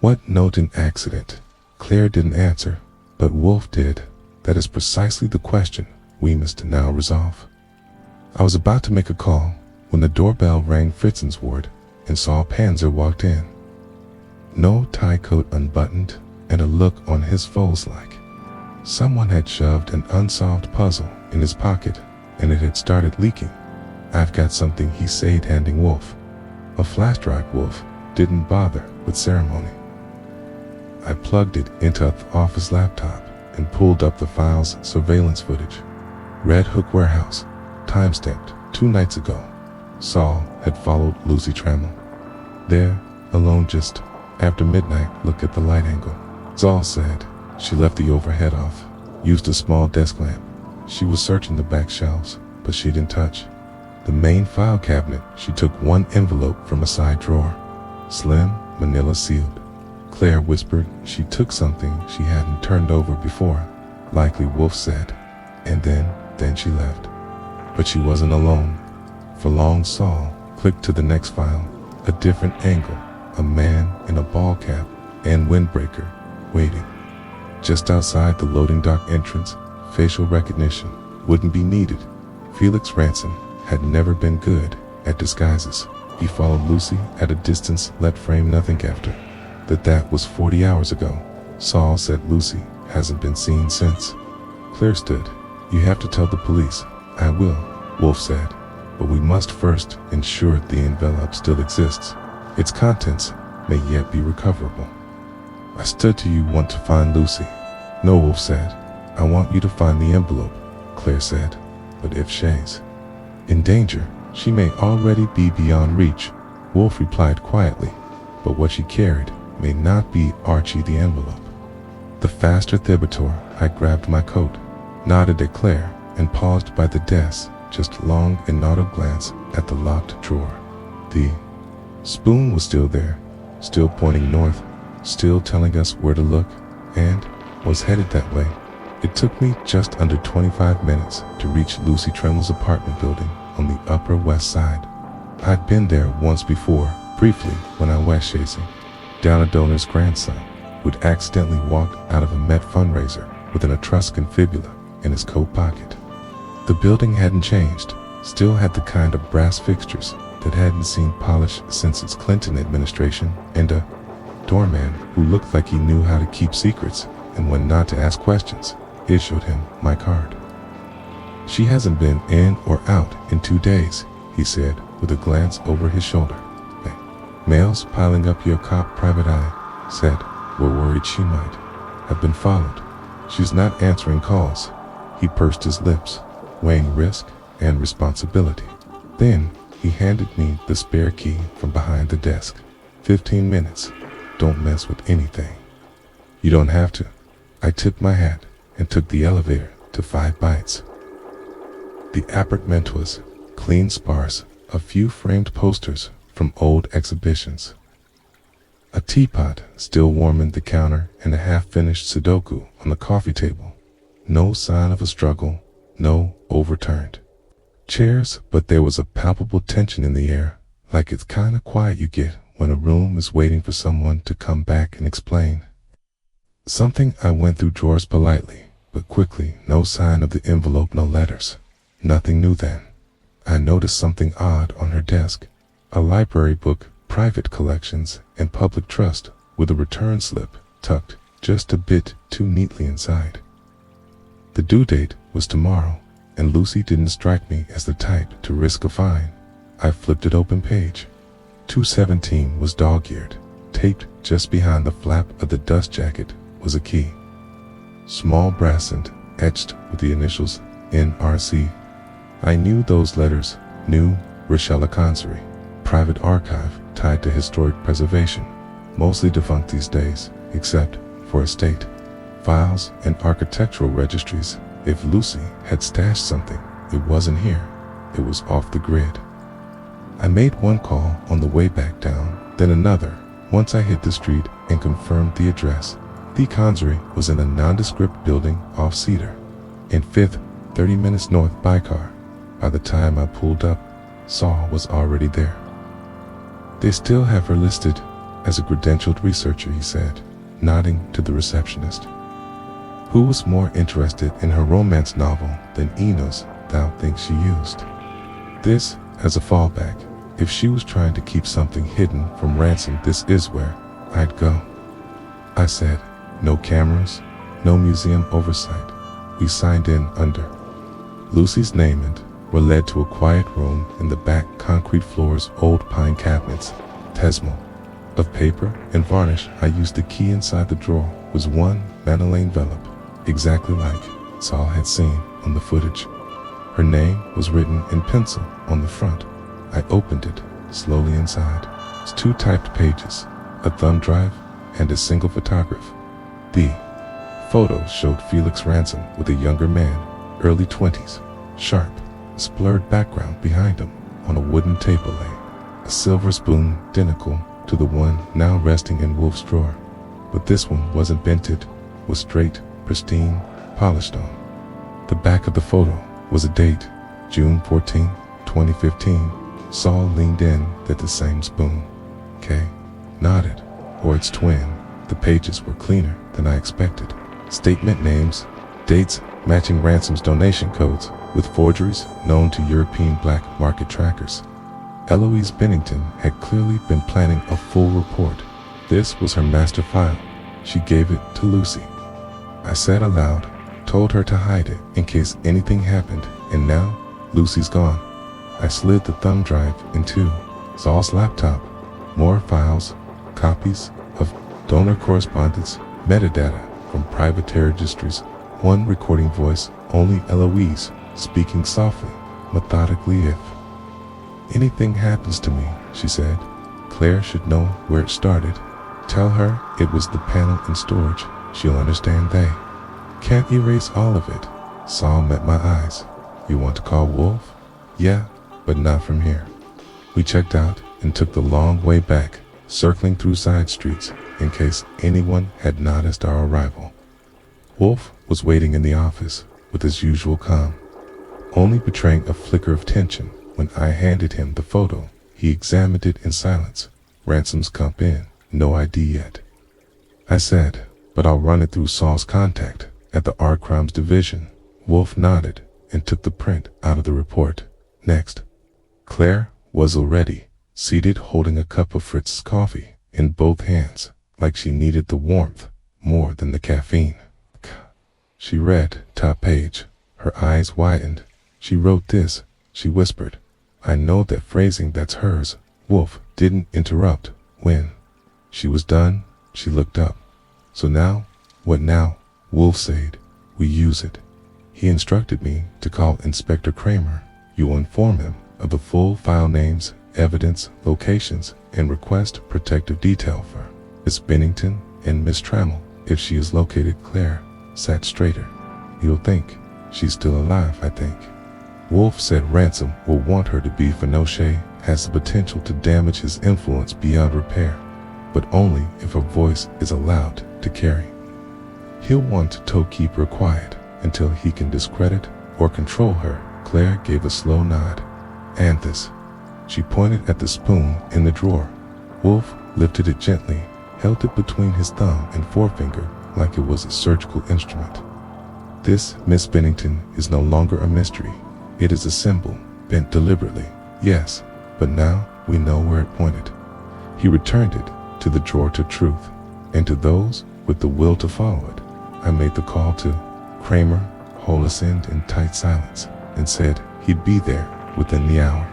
What note an accident? Claire didn't answer, but Wolfe did. That is precisely the question we must now resolve. I was about to make a call when the doorbell rang. Fritzen's ward, and Saul Panzer walked in. No tie coat unbuttoned, and a look on his face like someone had shoved an unsolved puzzle in his pocket, and it had started leaking. I've got something, he said, handing Wolfe a flash drive. Wolfe didn't bother with ceremony. I plugged it into the office laptop and pulled up the file's surveillance footage. Red Hook Warehouse, timestamped 2 nights ago. Saul had followed Lucy Trammell. There, alone just after midnight, look at the light angle. Saul said. She left the overhead off, used a small desk lamp. She was searching the back shelves, but she didn't touch the main file cabinet. She took one envelope from a side drawer, slim, manila sealed. Claire whispered she took something she hadn't turned over before, likely Wolfe said, and then she left. But she wasn't alone. For long Saul clicked to the next file, a different angle, a man in a ball cap and windbreaker, waiting. Just outside the loading dock entrance, facial recognition wouldn't be needed. Felix Ransom had never been good at disguises. He followed Lucy at a distance, let frame nothing after. That was 40 hours ago. Saul said Lucy hasn't been seen since. Claire stood. You have to tell the police. I will, Wolfe said. But we must first ensure the envelope still exists. Its contents may yet be recoverable. I stood to you want to find Lucy. No, Wolfe said. I want you to find the envelope, Claire said. But if she's in danger, she may already be beyond reach, Wolfe replied quietly. But what she carried may not be Archie the envelope. The faster Thibodeau, I grabbed my coat, nodded at Claire, and paused by the desk, just long and auto glance at the locked drawer. The spoon was still there, still pointing north, still telling us where to look, and was headed that way. It took me just under 25 minutes to reach Lucy Trammell's apartment building on the Upper West Side. I'd been there once before, briefly, when I was chasing down a donor's grandson who'd accidentally walked out of a Met fundraiser with an Etruscan fibula in his coat pocket. The building hadn't changed, still had the kind of brass fixtures that hadn't seen polish since its Clinton administration, and a doorman who looked like he knew how to keep secrets and when not to ask questions issued him my card. She hasn't been in or out in 2 days, he said with a glance over his shoulder. Mails piling up. Your cop private eye said we're worried she might have been followed. She's not answering calls. He pursed his lips, weighing risk and responsibility. Then he handed me the spare key from behind the desk. 15 minutes. Don't mess with anything. You don't have to. I tipped my hat and took the elevator to 5 Bites. The apartment was clean, sparse, a few framed posters from old exhibitions. A teapot still warming the counter and a half-finished Sudoku on the coffee table. No sign of a struggle, no overturned chairs, but there was a palpable tension in the air, like it's kind of quiet you get when a room is waiting for someone to come back and explain something. I went through drawers politely, but quickly. No sign of the envelope, no letters. Nothing new then. I noticed something odd on her desk. A library book, private collections, and public trust, with a return slip tucked just a bit too neatly inside. The due date was tomorrow, and Lucy didn't strike me as the type to risk a fine. I flipped it open. Page 217 was dog-eared. Taped just behind the flap of the dust jacket was a key. Small brass and etched with the initials NRC. I knew those letters, knew Rochelle Consary. Private archive tied to historic preservation, mostly defunct these days, except for estate files and architectural registries. If Lucy had stashed something, it wasn't here. It was off the grid. I made one call on the way back down, then another. Once I hit the street and confirmed the address, the Consary was in a nondescript building off Cedar, in 5th, 30 minutes north by car. By the time I pulled up, Saul was already there. They still have her listed as a credentialed researcher, he said, nodding to the receptionist, who was more interested in her romance novel than Eno's Thou Think she used. This as a fallback. If she was trying to keep something hidden from Ransom, this is where I'd go. I said, no cameras, no museum oversight. We signed in under Lucy's name and were led to a quiet room in the back. Concrete floors, old pine cabinets, tesmo of paper and varnish. I used the key inside the drawer. Was one manila envelope, exactly like Saul had seen on the footage. Her name was written in pencil on the front. I opened it, slowly inside. It's 2 typed pages, a thumb drive, and a single photograph. The photo showed Felix Ransom with a younger man, early 20s, sharp, blurred background behind him. On a wooden table lay a silver spoon identical to the one now resting in Wolfe's drawer. But this one wasn't bented, was straight, pristine, polished on. The back of the photo was a date, June 14, 2015. Saul leaned in at the same spoon. Kay nodded, or its twin. The pages were cleaner than I expected. Statement names, dates matching Ransom's donation codes with forgeries known to European black market trackers. Eloise Bennington had clearly been planning a full report. This was her master file. She gave it to Lucy. I said aloud, told her to hide it in case anything happened, and now Lucy's gone. I slid the thumb drive into Saul's laptop. More files, copies of donor correspondence, metadata from private registries, one recording voice, only Eloise, speaking softly, methodically. If anything happens to me, she said, Claire should know where it started. Tell her it was the panel in storage. She'll understand they can't erase all of it. Saul met my eyes. You want to call Wolfe? Yeah, but not from here. We checked out and took the long way back, circling through side streets in case anyone had noticed our arrival. Wolfe was waiting in the office with his usual calm, only betraying a flicker of tension when I handed him the photo. He examined it in silence. Ransom's comp in, no ID yet. I said, but I'll run it through Saul's contact at the Art Crimes Division. Wolfe nodded and took the print out of the report. Next. Claire was already seated holding a cup of Fritz's coffee in both hands, like she needed the warmth more than the caffeine. She read top page. Her eyes widened. She wrote this, she whispered. I know that phrasing that's hers. Wolfe didn't interrupt. When she was done, she looked up. So now, what now? Wolfe said, we use it. He instructed me to call Inspector Kramer. You'll inform him of the full file names, evidence, locations, and request protective detail for Miss Bennington and Miss Trammell. If she is located, Claire sat straighter. You'll think she's still alive, I think. Wolfe said Ransom will want her to be Finoche, has the potential to damage his influence beyond repair, but only if her voice is allowed to carry. He'll want to keep her quiet until he can discredit or control her. Claire gave a slow nod. And this. She pointed at the spoon in the drawer. Wolfe lifted it gently, held it between his thumb and forefinger like it was a surgical instrument. This, Miss Bennington, is no longer a mystery. It is a symbol, bent deliberately, yes, but now we know where it pointed. He returned it to the drawer to truth, and to those with the will to follow it. I made the call to Kramer, Holocene in tight silence, and said he'd be there within the hour.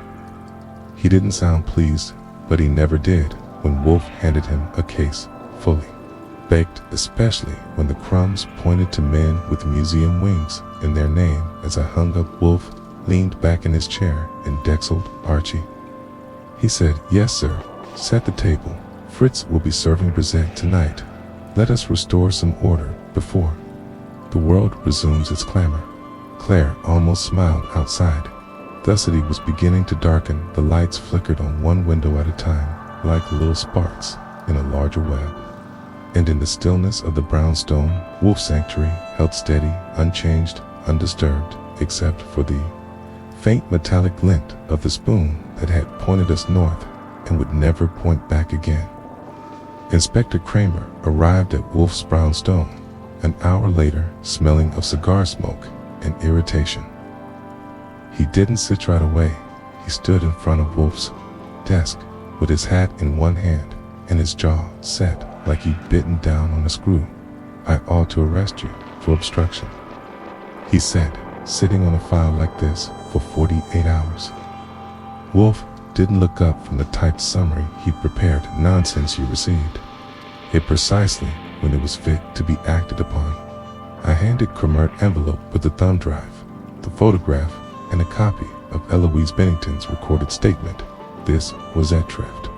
He didn't sound pleased, but he never did when Wolfe handed him a case, fully baked, especially when the crumbs pointed to men with museum wings in their name. As I hung up, Wolfe leaned back in his chair and dexled Archie. He said, yes, sir. Set the table. Fritz will be serving Brisette tonight. Let us restore some order before the world resumes its clamor. Claire almost smiled outside. Duskity was beginning to darken. The lights flickered on one window at a time, like little sparks in a larger web. And in the stillness of the brownstone, Wolfe's sanctuary held steady, unchanged, undisturbed, except for the faint metallic glint of the spoon that had pointed us north and would never point back again. Inspector Kramer arrived at Wolfe's brownstone an hour later, smelling of cigar smoke and irritation. He didn't sit right away. He stood in front of Wolfe's desk with his hat in one hand and his jaw set like he'd bitten down on a screw. I ought to arrest you for obstruction, he said, sitting on a file like this for 48 hours. Wolfe didn't look up from the typed summary he'd prepared. Nonsense you received it precisely when it was fit to be acted upon. I handed Kramer an envelope with the thumb drive, the photograph, and a copy of Eloise Bennington's recorded statement. This was at Thrift.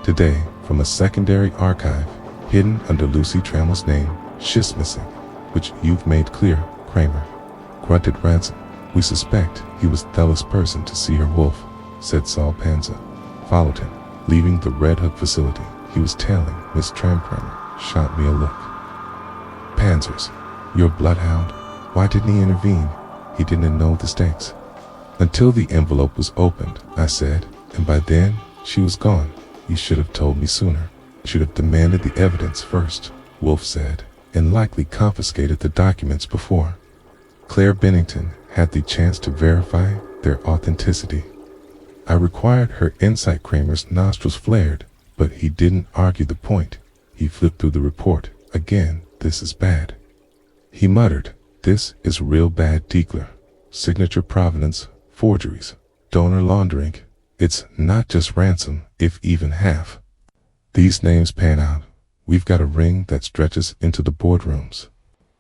Today, from a secondary archive, hidden under Lucy Trammell's name, "She's missing," which you've made clear, Kramer, grunted Ransom. "We suspect he was the last person to see her wolf," said Saul Panza. "Followed him, leaving the Red Hook facility. He was tailing Miss Kramer. Shot me a look." "Panzers, your bloodhound. Why didn't he intervene? He didn't know the stakes." "Until the envelope was opened," I said, "and by then she was gone. You should have told me sooner. Should have demanded the evidence first," Wolfe said, "and likely confiscated the documents before." Claire Bennington had the chance to verify their authenticity. I required her insight. Kramer's nostrils flared, but he didn't argue the point. He flipped through the report. "Again, this is bad," he muttered. "This is real bad. Diegler, signature provenance, forgeries, donor laundering. It's not just Ransom, if even half. These names pan out. We've got a ring that stretches into the boardrooms."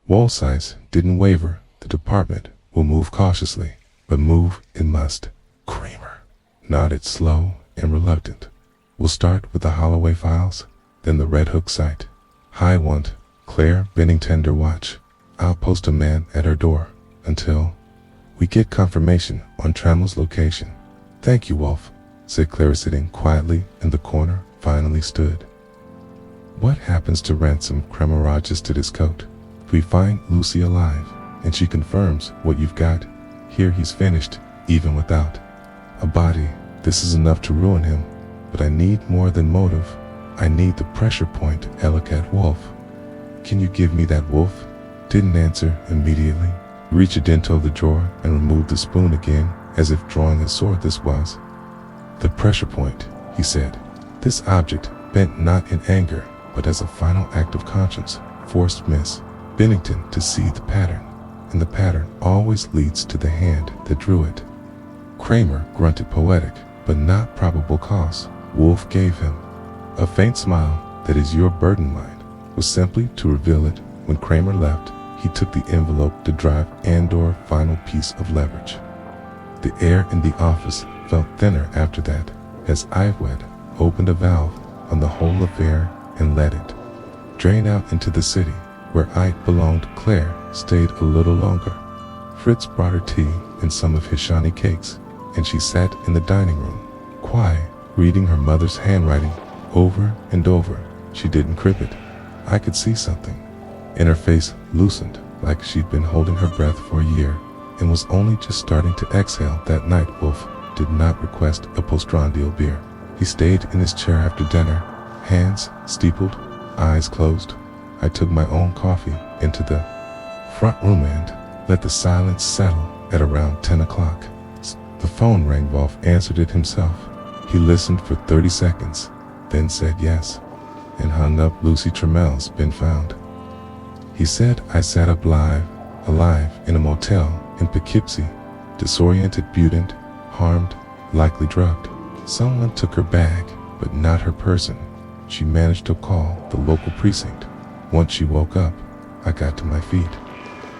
Woolsey's didn't waver. "The department will move cautiously, but move it must." Kramer nodded, slow and reluctant. "We'll start with the Holloway files, then the Red Hook site. I want Claire Bennington to watch. I'll post a man at her door until we get confirmation on Trammell's location." "Thank you, Wolfe," said Claire, sitting quietly in the corner. Finally stood. "What happens to Ransom?" Kramer adjusted his coat. "If we find Lucy alive, and she confirms what you've got, here he's finished, even without a body. This is enough to ruin him. But I need more than motive. I need the pressure point." Ellicott Wolfe. "Can you give me that?" Wolfe didn't answer immediately. Reached into the drawer and removed the spoon again, as if drawing a sword. "This was the pressure point," he said. "This object, bent not in anger, but as a final act of conscience, forced Miss Bennington to see the pattern, and the pattern always leads to the hand that drew it." Kramer grunted. "Poetic, but not probable cause." Wolfe gave him a faint smile. "That is your burden. Mine was simply to reveal it." When Kramer left, he took the envelope to drive Andor's final piece of leverage. The air in the office felt thinner after that, as Iwed opened a valve on the whole affair and let it drain out into the city, where I belonged. Claire stayed a little longer. Fritz brought her tea and some of his shiny cakes, and she sat in the dining room, quiet, reading her mother's handwriting over and over. She didn't crib it. I could see something, and her face loosened like she'd been holding her breath for a year and was only just starting to exhale. That night, Wolfe did not request a postprandial beer. He stayed in his chair after dinner, hands steepled, eyes closed. I took my own coffee into the front room and let the silence settle. At around 10 o'clock, the phone rang. Wolfe answered it himself. He listened for 30 seconds, then said yes, and hung up. "Lucy Trammell's been found," he said. I sat up alive in a motel in Poughkeepsie, disoriented, mutant, harmed, likely drugged. Someone took her bag, but not her person. She managed to call the local precinct. Once she woke up, I got to my feet.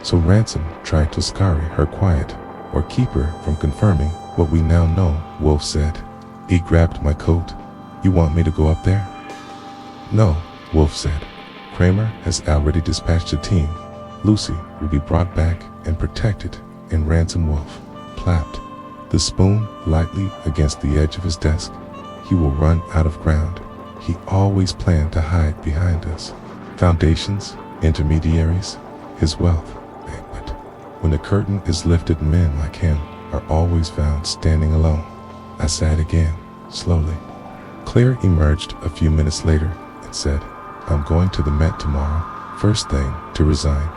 So Ransom tried to scurry her quiet, or keep her from confirming what we now know, Wolfe said. He grabbed my coat. "You want me to go up there?" "No," Wolfe said. "Kramer has already dispatched a team. Lucy will be brought back and protected." And Ransom Wolfe clapped the spoon lightly against the edge of his desk. "He will run out of ground. He always planned to hide behind us. Foundations, intermediaries, his wealth. But when the curtain is lifted, men like him are always found standing alone." I sat again, slowly. Claire emerged a few minutes later and said, "I'm going to the Met tomorrow, first thing, to resign."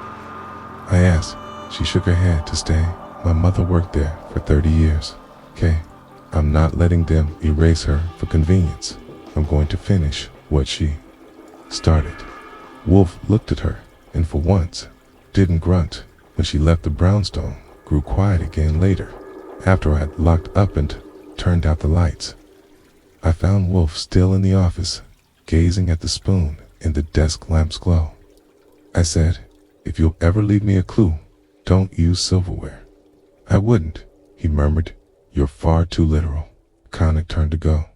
I asked. She shook her head. "To stay? My mother worked there for 30 years. Okay, I'm not letting them erase her for convenience. I'm going to finish what she started." Wolfe looked at her, and for once, didn't grunt. When she left the brownstone, grew quiet again later, after I had locked up and turned out the lights. I found Wolfe still in the office, gazing at the spoon in the desk lamp's glow. I said, "If you'll ever leave me a clue, don't use silverware." "I wouldn't," he murmured. "You're far too literal." Connick turned to go.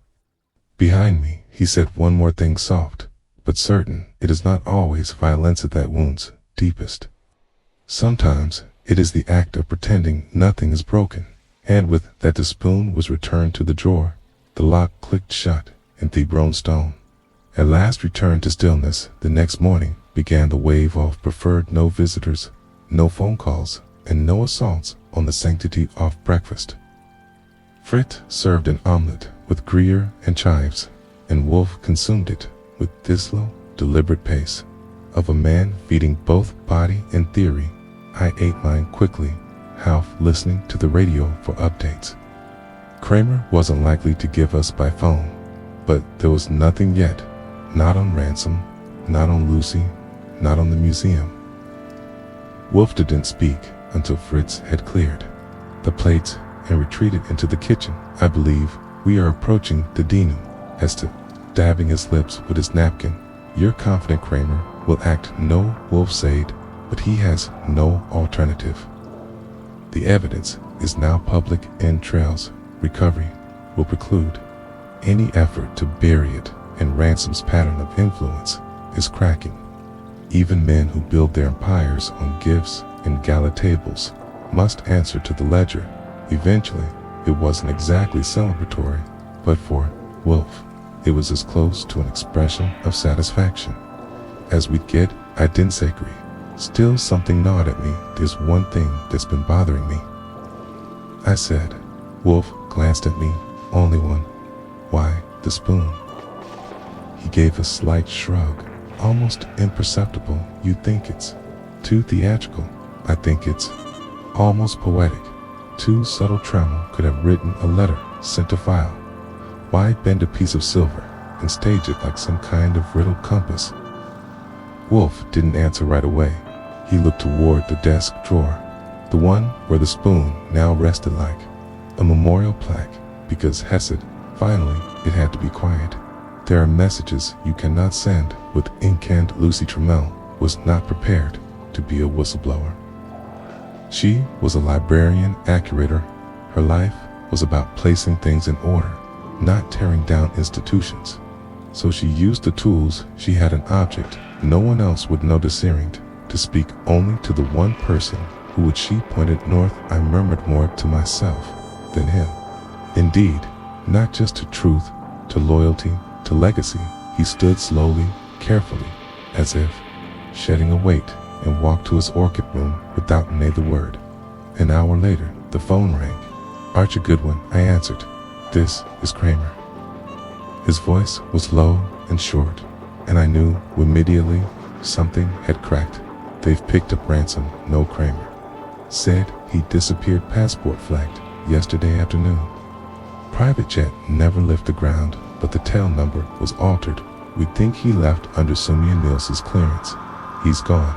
Behind me, he said one more thing soft, but certain. It is not always violence that wounds deepest. Sometimes it is the act of pretending nothing is broken. And with that the spoon was returned to the drawer, the lock clicked shut, and the grown stone at last returned to stillness. The next morning began the wave of preferred no visitors, no phone calls, and no assaults on the sanctity of breakfast. Fritz served an omelette with Gruyere and chives, and Wolfe consumed it with the slow, deliberate pace of a man feeding both body and theory. I ate mine quickly, half listening to the radio for updates. Kramer wasn't likely to give us by phone, but there was nothing yet. Not on Ransom, not on Lucy, not on the museum. Wolfe didn't speak until Fritz had cleared the plates and retreated into the kitchen. I believe we are approaching the Dinu, as to dabbing his lips with his napkin. Your confident Kramer will act, no, Wolfe said, but he has no alternative. The evidence is now public and trails recovery will preclude any effort to bury it, and Ransom's pattern of influence is cracking. Even men who build their empires on gifts and gala tables must answer to the ledger. Eventually, it wasn't exactly celebratory, but for Wolfe, it was as close to an expression of satisfaction as we'd get. I didn't say agree. Still, something gnawed at me. There's one thing that's been bothering me, I said. Wolfe glanced at me. Only one. Why, the spoon. He gave a slight shrug, almost imperceptible. You think it's too theatrical. I think it's almost poetic. Too subtle tremor could have written a letter, sent a file. Why bend a piece of silver and stage it like some kind of riddle compass? Wolfe didn't answer right away. He looked toward the desk drawer, the one where the spoon now rested like a memorial plaque, because Hesed, finally, it had to be quiet. There are messages you cannot send with ink, and Lucy Trammell was not prepared to be a whistleblower. She was a librarian accurator. Her life was about placing things in order, not tearing down institutions. So she used the tools. She had an object no one else would notice, searing to speak only to the one person who would. She pointed north. I murmured more to myself than him. Indeed, not just to truth, to loyalty, to legacy. He stood slowly, carefully, as if shedding a weight, and walked to his orchid room without another word. An hour later, the phone rang. Archie Goodwin, I answered. This is Kramer. His voice was low and short, and I knew immediately something had cracked. They've picked up Ransom, no Kramer. Said he disappeared, passport flagged, yesterday afternoon. Private jet never left the ground, but the tail number was altered. We think he left under Sumia Nils's clearance. He's gone.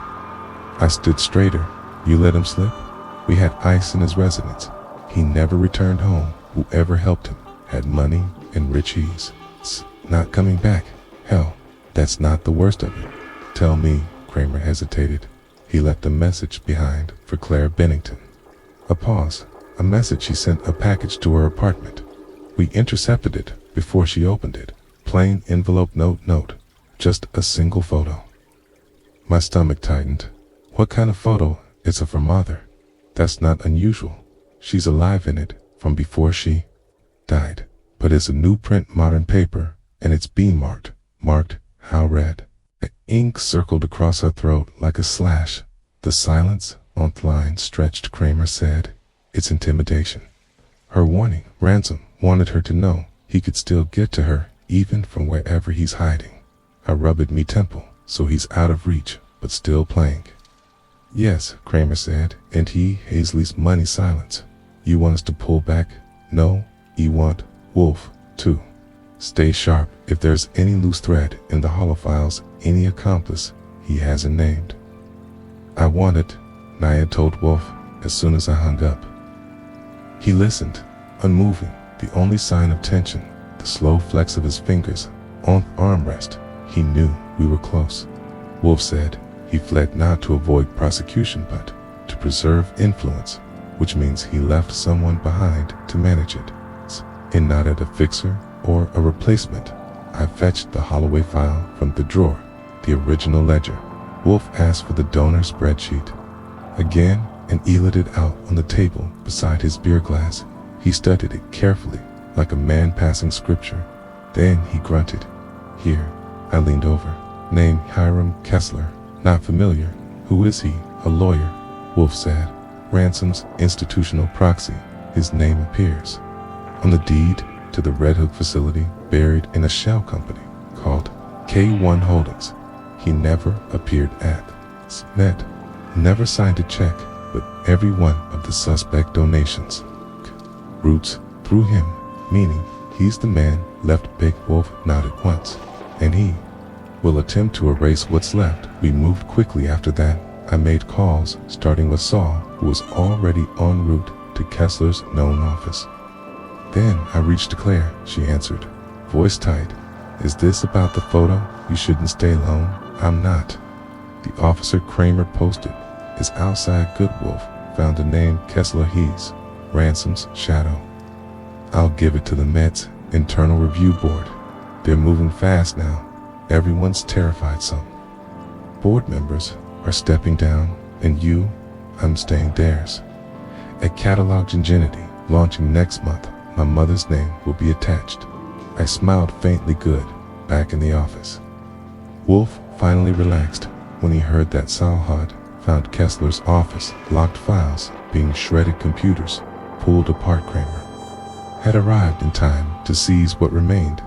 I stood straighter. You let him slip? We had ice in his residence. He never returned home. Whoever helped him had money and rich ease. Not coming back. Hell, that's not the worst of it. Tell me, Kramer hesitated. He left a message behind for Claire Bennington. A pause. A message. She sent a package to her apartment. We intercepted it before she opened it. Plain envelope, note. Just a single photo. My stomach tightened. What kind of photo? It's of her mother. That's not unusual. She's alive in it from before she died. But it's a new print, modern paper, and it's being marked. Marked, how red? The ink circled across her throat like a slash. The silence on the line stretched. Kramer said, it's intimidation. Her warning. Ransom wanted her to know he could still get to her, even from wherever he's hiding. I rubbed me temple, so he's out of reach, but still playing. Yes, Kramer said, and he, Hazley's money. Silence. You want us to pull back? No, you want Wolfe to stay sharp. If there's any loose thread in the holofiles, any accomplice he hasn't named. I want it, Naya told Wolfe as soon as I hung up. He listened, unmoving, the only sign of tension, the slow flex of his fingers on the armrest. He knew we were close. Wolfe said he fled not to avoid prosecution but to preserve influence, which means he left someone behind to manage it. and not at a fixer or a replacement. I fetched the Holloway file from the drawer, the original ledger. Wolfe asked for the donor spreadsheet again and eeled it out on the table beside his beer glass. He studied it carefully, like a man passing scripture. Then he grunted. "Here." I leaned over. "Name Hiram Kessler. Not familiar. Who is he?" "A lawyer," Wolfe said. "Ransom's institutional proxy. His name appears on the deed to the Red Hook facility buried in a shell company called K1 Holdings. He never appeared at SNET, never signed a check, but every one of the suspect donations roots through him, meaning he's the man left." Big Wolf nodded once. "And he will attempt to erase what's left." We moved quickly after that. I made calls, starting with Saul, who was already en route to Kessler's known office. Then I reached Claire. She answered, voice tight. "Is this about the photo? You shouldn't stay alone." "I'm not." The officer Kramer posted is outside. Good Wolf found the name Kessler. He's Ransom's shadow. I'll give it to the Met's internal review board. They're moving fast now. Everyone's terrified. Some board members are stepping down, and I'm staying theirs. At Catalog Ingenuity, launching next month, my mother's name will be attached. I smiled faintly. Good. Back in the office, Wolfe finally relaxed when he heard that Saul had found Kessler's office, locked files, being shredded computers, pulled apart. Kramer had arrived in time to seize what remained.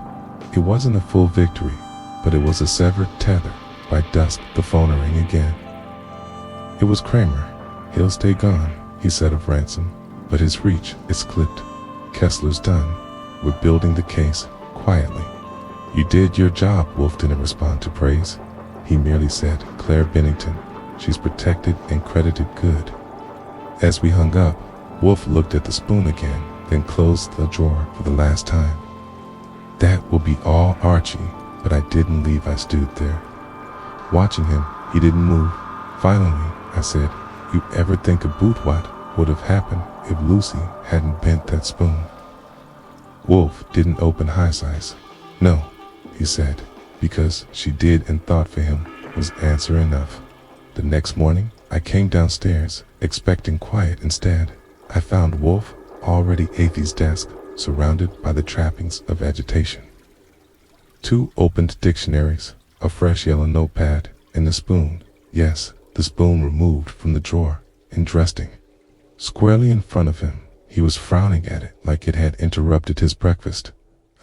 It wasn't a full victory, but it was a severed tether. By dusk, the phone rang again. It was Kramer. "He'll stay gone," he said of Ransom, "but his reach is clipped. Kessler's done. We're building the case quietly." "You did your job." Wolfe didn't respond to praise. He merely said, "Claire Bennington. She's protected and credited." Good. As we hung up, Wolfe looked at the spoon again, then closed the drawer for the last time. "That will be all, Archie." But I didn't leave. I stood there, watching him. He didn't move. Finally, I said, "You ever think about what would have happened if Lucy hadn't bent that spoon?" Wolfe didn't open his eyes. "No," he said, "because she did, and thought for him was answer enough." The next morning, I came downstairs, expecting quiet. Instead, I found Wolfe already at his desk, surrounded by the trappings of agitation. 2 opened dictionaries, a fresh yellow notepad, and the spoon. Yes, the spoon removed from the drawer and resting squarely in front of him. He was frowning at it like it had interrupted his breakfast.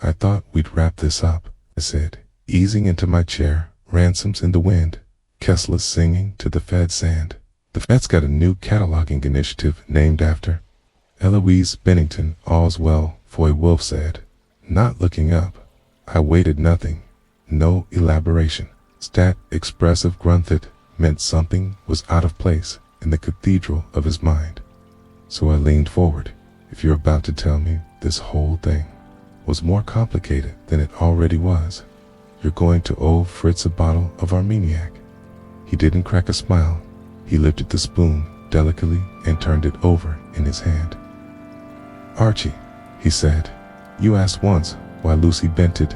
"I thought we'd wrap this up," I said, easing into my chair. "Ransom's in the wind. Kessler's singing to the Fed sand. The Fed's got a new cataloging initiative named after Eloise Bennington." "All's well," Foy Wolfe said, not looking up. I waited. Nothing. No elaboration. Stat expressive grunted meant something was out of place in the cathedral of his mind. So I leaned forward. "If you're about to tell me this whole thing was more complicated than it already was, you're going to owe Fritz a bottle of Armagnac." He didn't crack a smile. He lifted the spoon delicately and turned it over in his hand. "Archie," he said, "you asked once why Lucy bent it.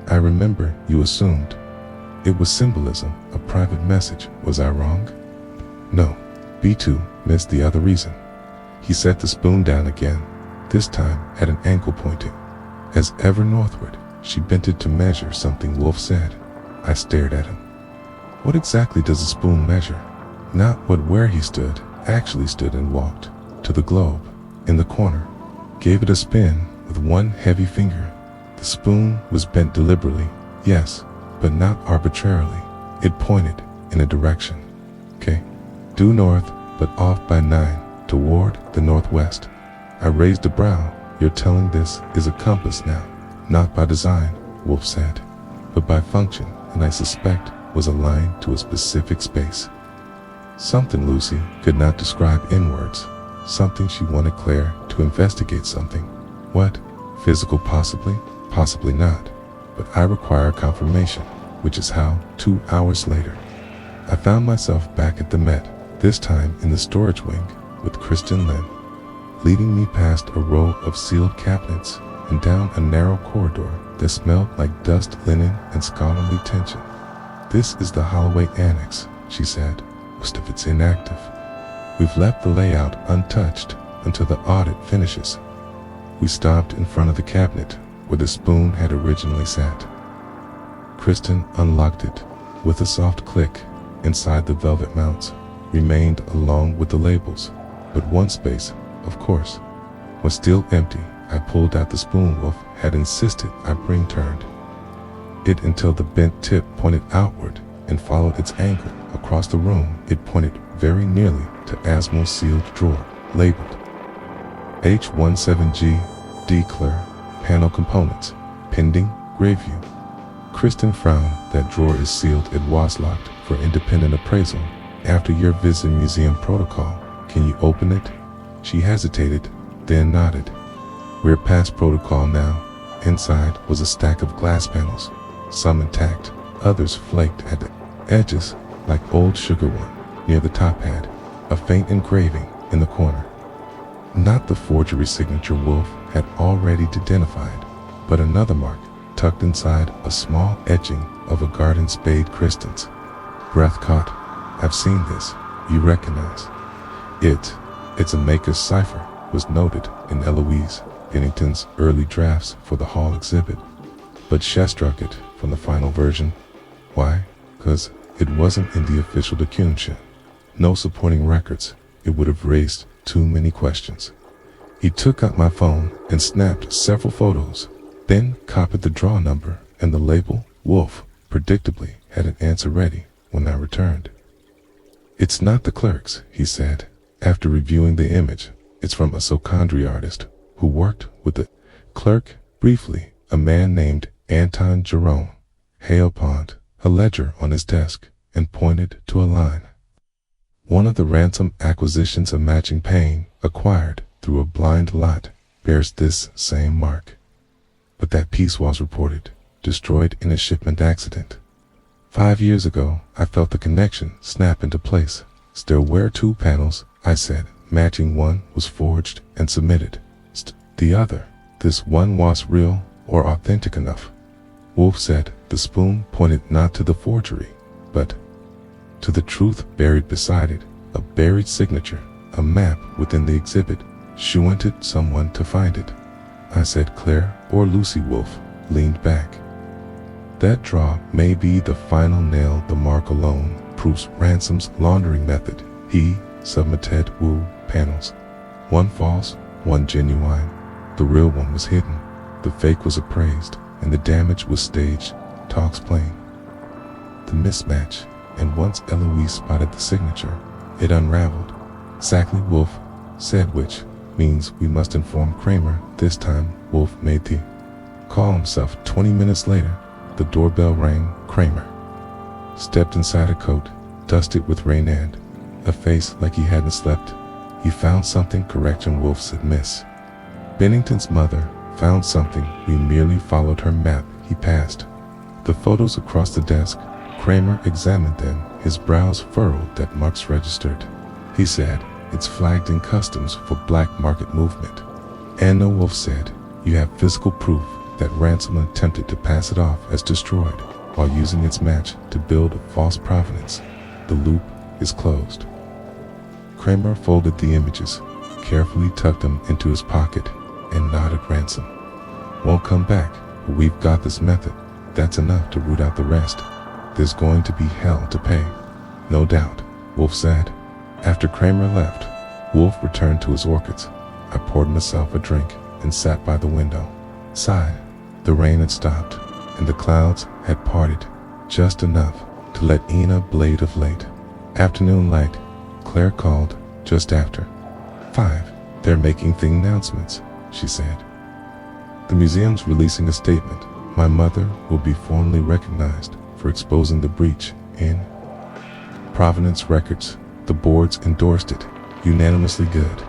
I remember you assumed it was symbolism, a private message. Was I wrong?" "No." B2 missed the other reason. He set the spoon down again, this time at an angle pointing as ever northward. "She bent it to measure something," Wolfe said. I stared at him. What exactly does a spoon measure? Not where he stood, actually stood and walked to the globe in the corner, gave it a spin with one heavy finger. The spoon was bent deliberately, yes, but not arbitrarily. It pointed in a direction. Okay, due north, but off by 9, toward the northwest. I raised a brow. "You're telling this is a compass now?" "Not by design," Wolfe said, "but by function, and I suspect was aligned to a specific space. Something Lucy could not describe in words. Something she wanted Claire to investigate. Something. What? Physical possibly? Possibly not. But I require confirmation," which is how 2 hours later, I found myself back at the Met, this time in the storage wing with Kristen Lynn, leading me past a row of sealed cabinets and down a narrow corridor that smelled like dust, linen, and scholarly tension. "This is the Holloway Annex," she said. "Most of it's inactive. We've left the layout untouched until the audit finishes." We stopped in front of the cabinet where the spoon had originally sat. Kristen unlocked it with a soft click. Inside, the velvet mounts remained along with the labels, but one space, of course, was still empty. I pulled out the spoon Wolfe had insisted I bring, turned it until the bent tip pointed outward and followed its angle across the room. It pointed very nearly to Asmo's sealed drawer, labeled H17G, Declare, Panel Components, Pending, Graveview. Kristen frowned. "That drawer is sealed. It was locked for independent appraisal after your visit. Museum protocol. Can you open it?" She hesitated, then nodded. "We're past protocol now." Inside was a stack of glass panels, some intact, others flaked at the edges like old sugar. One near the top had a faint engraving in the corner. Not the forgery signature Wolfe had already identified, but another mark tucked inside a small etching of a garden spade. Kristen's breath caught. "I've seen this. You recognize it? It's a maker's cipher," was noted in Eloise Bennington's early drafts for the hall exhibit, but she struck it from the final version. Why? Because it wasn't in the official documentation. No supporting records. It would have raised too many questions. He took out my phone and snapped several photos, then copied the draw number and the label. Wolfe, predictably, had an answer ready when I returned. "It's not the clerk's," he said, after reviewing the image. "It's from a Socandri artist who worked with the clerk briefly, a man named Anton Jerome. Hale pawned a ledger on his desk and pointed to a line. One of the ransom acquisitions, a matching pane acquired through a blind lot, bears this same mark. But that piece was reported destroyed in a shipment accident. 5 years ago, I felt the connection snap into place. There were 2 panels," I said, "matching. One was forged and submitted. The other, this one was real or authentic enough." Wolfe said. The spoon pointed not to the forgery, but to the truth buried beside it, a buried signature, a map within the exhibit. She wanted someone to find it. I said Claire or Lucy. Wolfe leaned back. "That draw may be the final nail. The mark alone proves Ransom's laundering method. He submitted Wu panels. One false, one genuine. The real one was hidden. The fake was appraised, and the damage was staged. Talks plain. The mismatch, and once Eloise spotted the signature, it unraveled." "Exactly," Wolfe said, "which means we must inform Kramer this time." Wolfe made the call himself. 20 minutes later, the doorbell rang. Kramer stepped inside a coat, dusted with rain and a face like he hadn't slept. "He found something." Correction, Wolfe said. "Miss Bennington's mother found something. We merely followed her map." He passed the photos across the desk. Kramer examined them, his brows furrowed. "That mark's registered," he said. "It's flagged in customs for black market movement." "And no," Wolfe said, "you have physical proof that Ransom attempted to pass it off as destroyed while using its match to build a false provenance. The loop is closed." Kramer folded the images, carefully tucked them into his pocket, and nodded. "Ransom won't come back, but we've got this method. That's enough to root out the rest. There's going to be hell to pay." "No doubt," Wolfe said. After Kramer left, Wolfe returned to his orchids. I poured myself a drink and sat by the window. Sighed. The rain had stopped, and the clouds had parted just enough to let in a blade of late afternoon light. Claire called just after 5. "They're making thing announcements," she said. "The museum's releasing a statement. My mother will be formally recognized for exposing the breach in Provenance Records. The boards endorsed it, unanimously good."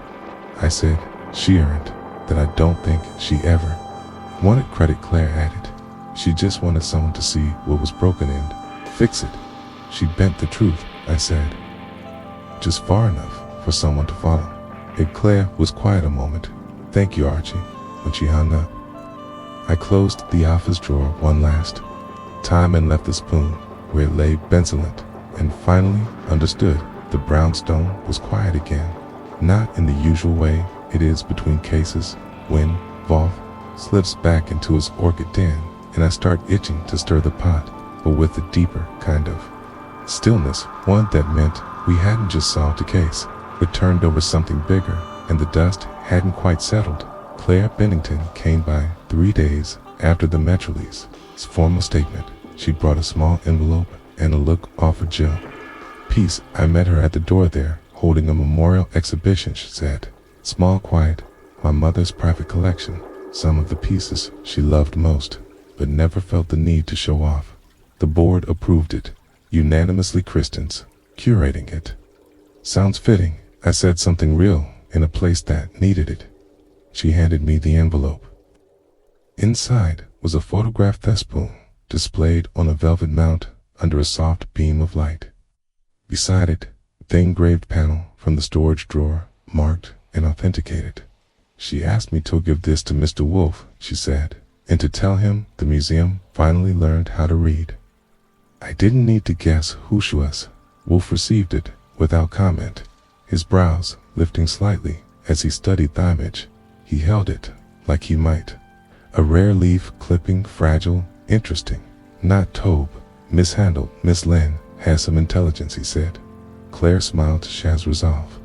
I said, "She earned that. I don't think she ever wanted credit," Claire added. "She just wanted someone to see what was broken and fix it. She bent the truth," I said, "just far enough for someone to follow." And Claire was quiet a moment. "Thank you, Archie," when she hung up. I closed the office drawer one last time and left the spoon where it lay benzolant, and finally understood the brownstone was quiet again. Not in the usual way it is between cases when Wolfe slips back into his orchid den and I start itching to stir the pot, but with a deeper kind of stillness, one that meant we hadn't just solved a case, but turned over something bigger, and the dust hadn't quite settled. Claire Bennington came by 3 days after the Metrolee's formal statement. She brought a small envelope and a look offered Jill. Peace. I met her at the door there, holding a memorial exhibition, she said. Small, quiet, my mother's private collection, some of the pieces she loved most, but never felt the need to show off. The board approved it, unanimously Kristen's curating it. Sounds fitting. I said, something real in a place that needed it. She handed me the envelope. Inside was a photographed thespian displayed on a velvet mount under a soft beam of light. Beside it, the engraved panel from the storage drawer, marked and authenticated. She asked me to give this to Mr. Wolfe, she said, and to tell him the museum finally learned how to read. I didn't need to guess who she was. Wolfe received it without comment, his brows lifting slightly as he studied the image. He held it like he might. A rare leaf clipping, fragile, interesting. Not Tobe. Mishandled. Miss Lynn has some intelligence, he said. Claire smiled. She has resolve.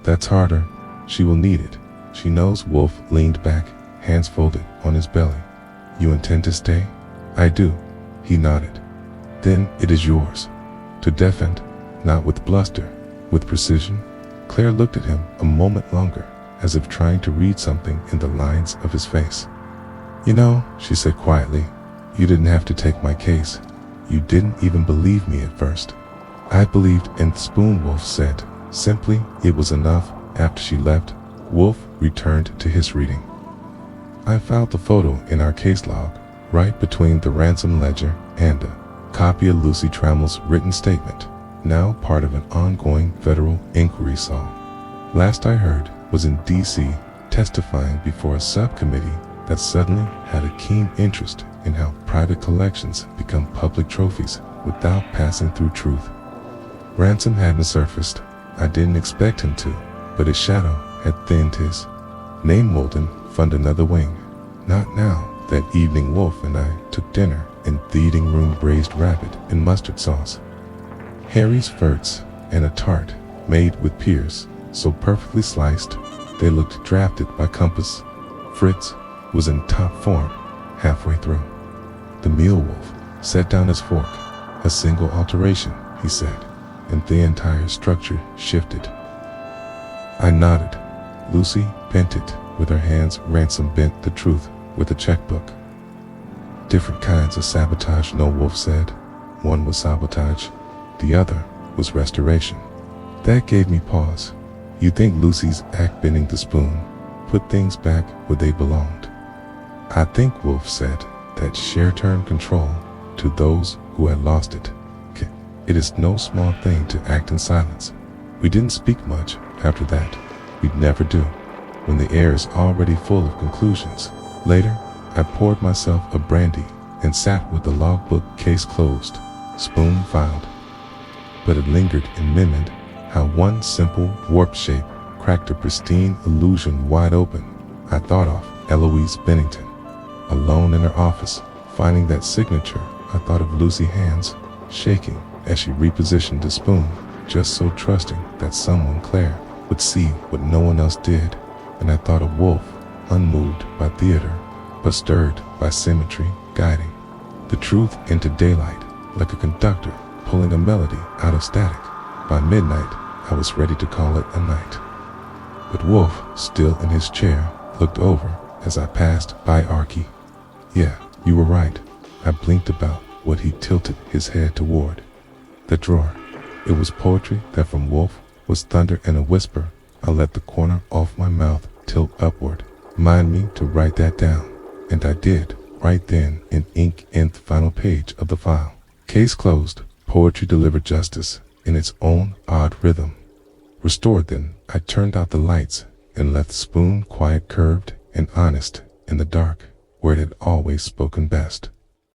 That's harder. She will need it. She knows. Wolfe leaned back, hands folded on his belly. You intend to stay? I do. He nodded. Then it is yours. To defend, not with bluster, with precision. Claire looked at him a moment longer, as if trying to read something in the lines of his face. You know, she said quietly, you didn't have to take my case. You didn't even believe me at first. I believed in the spoon, Wolfe said. Simply, it was enough. After she left, Wolfe returned to his reading. I found the photo in our case log, right between the ransom ledger and a copy of Lucy Trammell's written statement, now part of an ongoing federal inquiry song. Last I heard was in D.C., testifying before a subcommittee that suddenly had a keen interest in how private collections become public trophies without passing through truth. Ransom hadn't surfaced. I didn't expect him to, but his shadow had thinned his name. Walden fund another wing. Not now. That evening Wolfe and I took dinner in the eating room, braised rabbit and mustard sauce, Harry's Furts, and a tart made with pears, so perfectly sliced they looked drafted by compass. Fritz was in top form halfway through the meal. Wolfe set down his fork. A single alteration, he said, and the entire structure shifted. I nodded. Lucy bent it with her hands. Ransom bent the truth with a checkbook. Different kinds of sabotage, no, Wolfe said. One was sabotage, the other was restoration. That gave me pause. You think Lucy's act bending the spoon put things back where they belonged? I think, Wolfe said, that share turned control to those who had lost it. It is no small thing to act in silence. We didn't speak much after that. We'd never do, when the air is already full of conclusions. Later, I poured myself a brandy and sat with the logbook case closed, spoon filed. But it lingered in memory how one simple warp shape cracked a pristine illusion wide open. I thought of Eloise Bennington, alone in her office, finding that signature. I thought of Lucy's hands shaking as she repositioned the spoon, just so trusting that someone, Claire, would see what no one else did. And I thought of Wolfe, unmoved by theater, but stirred by symmetry, guiding the truth into daylight, like a conductor pulling a melody out of static. By midnight, I was ready to call it a night. But Wolfe, still in his chair, looked over as I passed by Archie. Yeah, you were right. I blinked about what he tilted his head toward. The drawer. It was poetry that from Wolfe was thunder and a whisper. I let the corner of my mouth tilt upward. Mind me to write that down. And I did, right then, in ink in the final page of the file. Case closed. Poetry delivered justice in its own odd rhythm. Restored then, I turned out the lights and left the spoon quiet, curved, and honest in the dark. where it had always spoken best.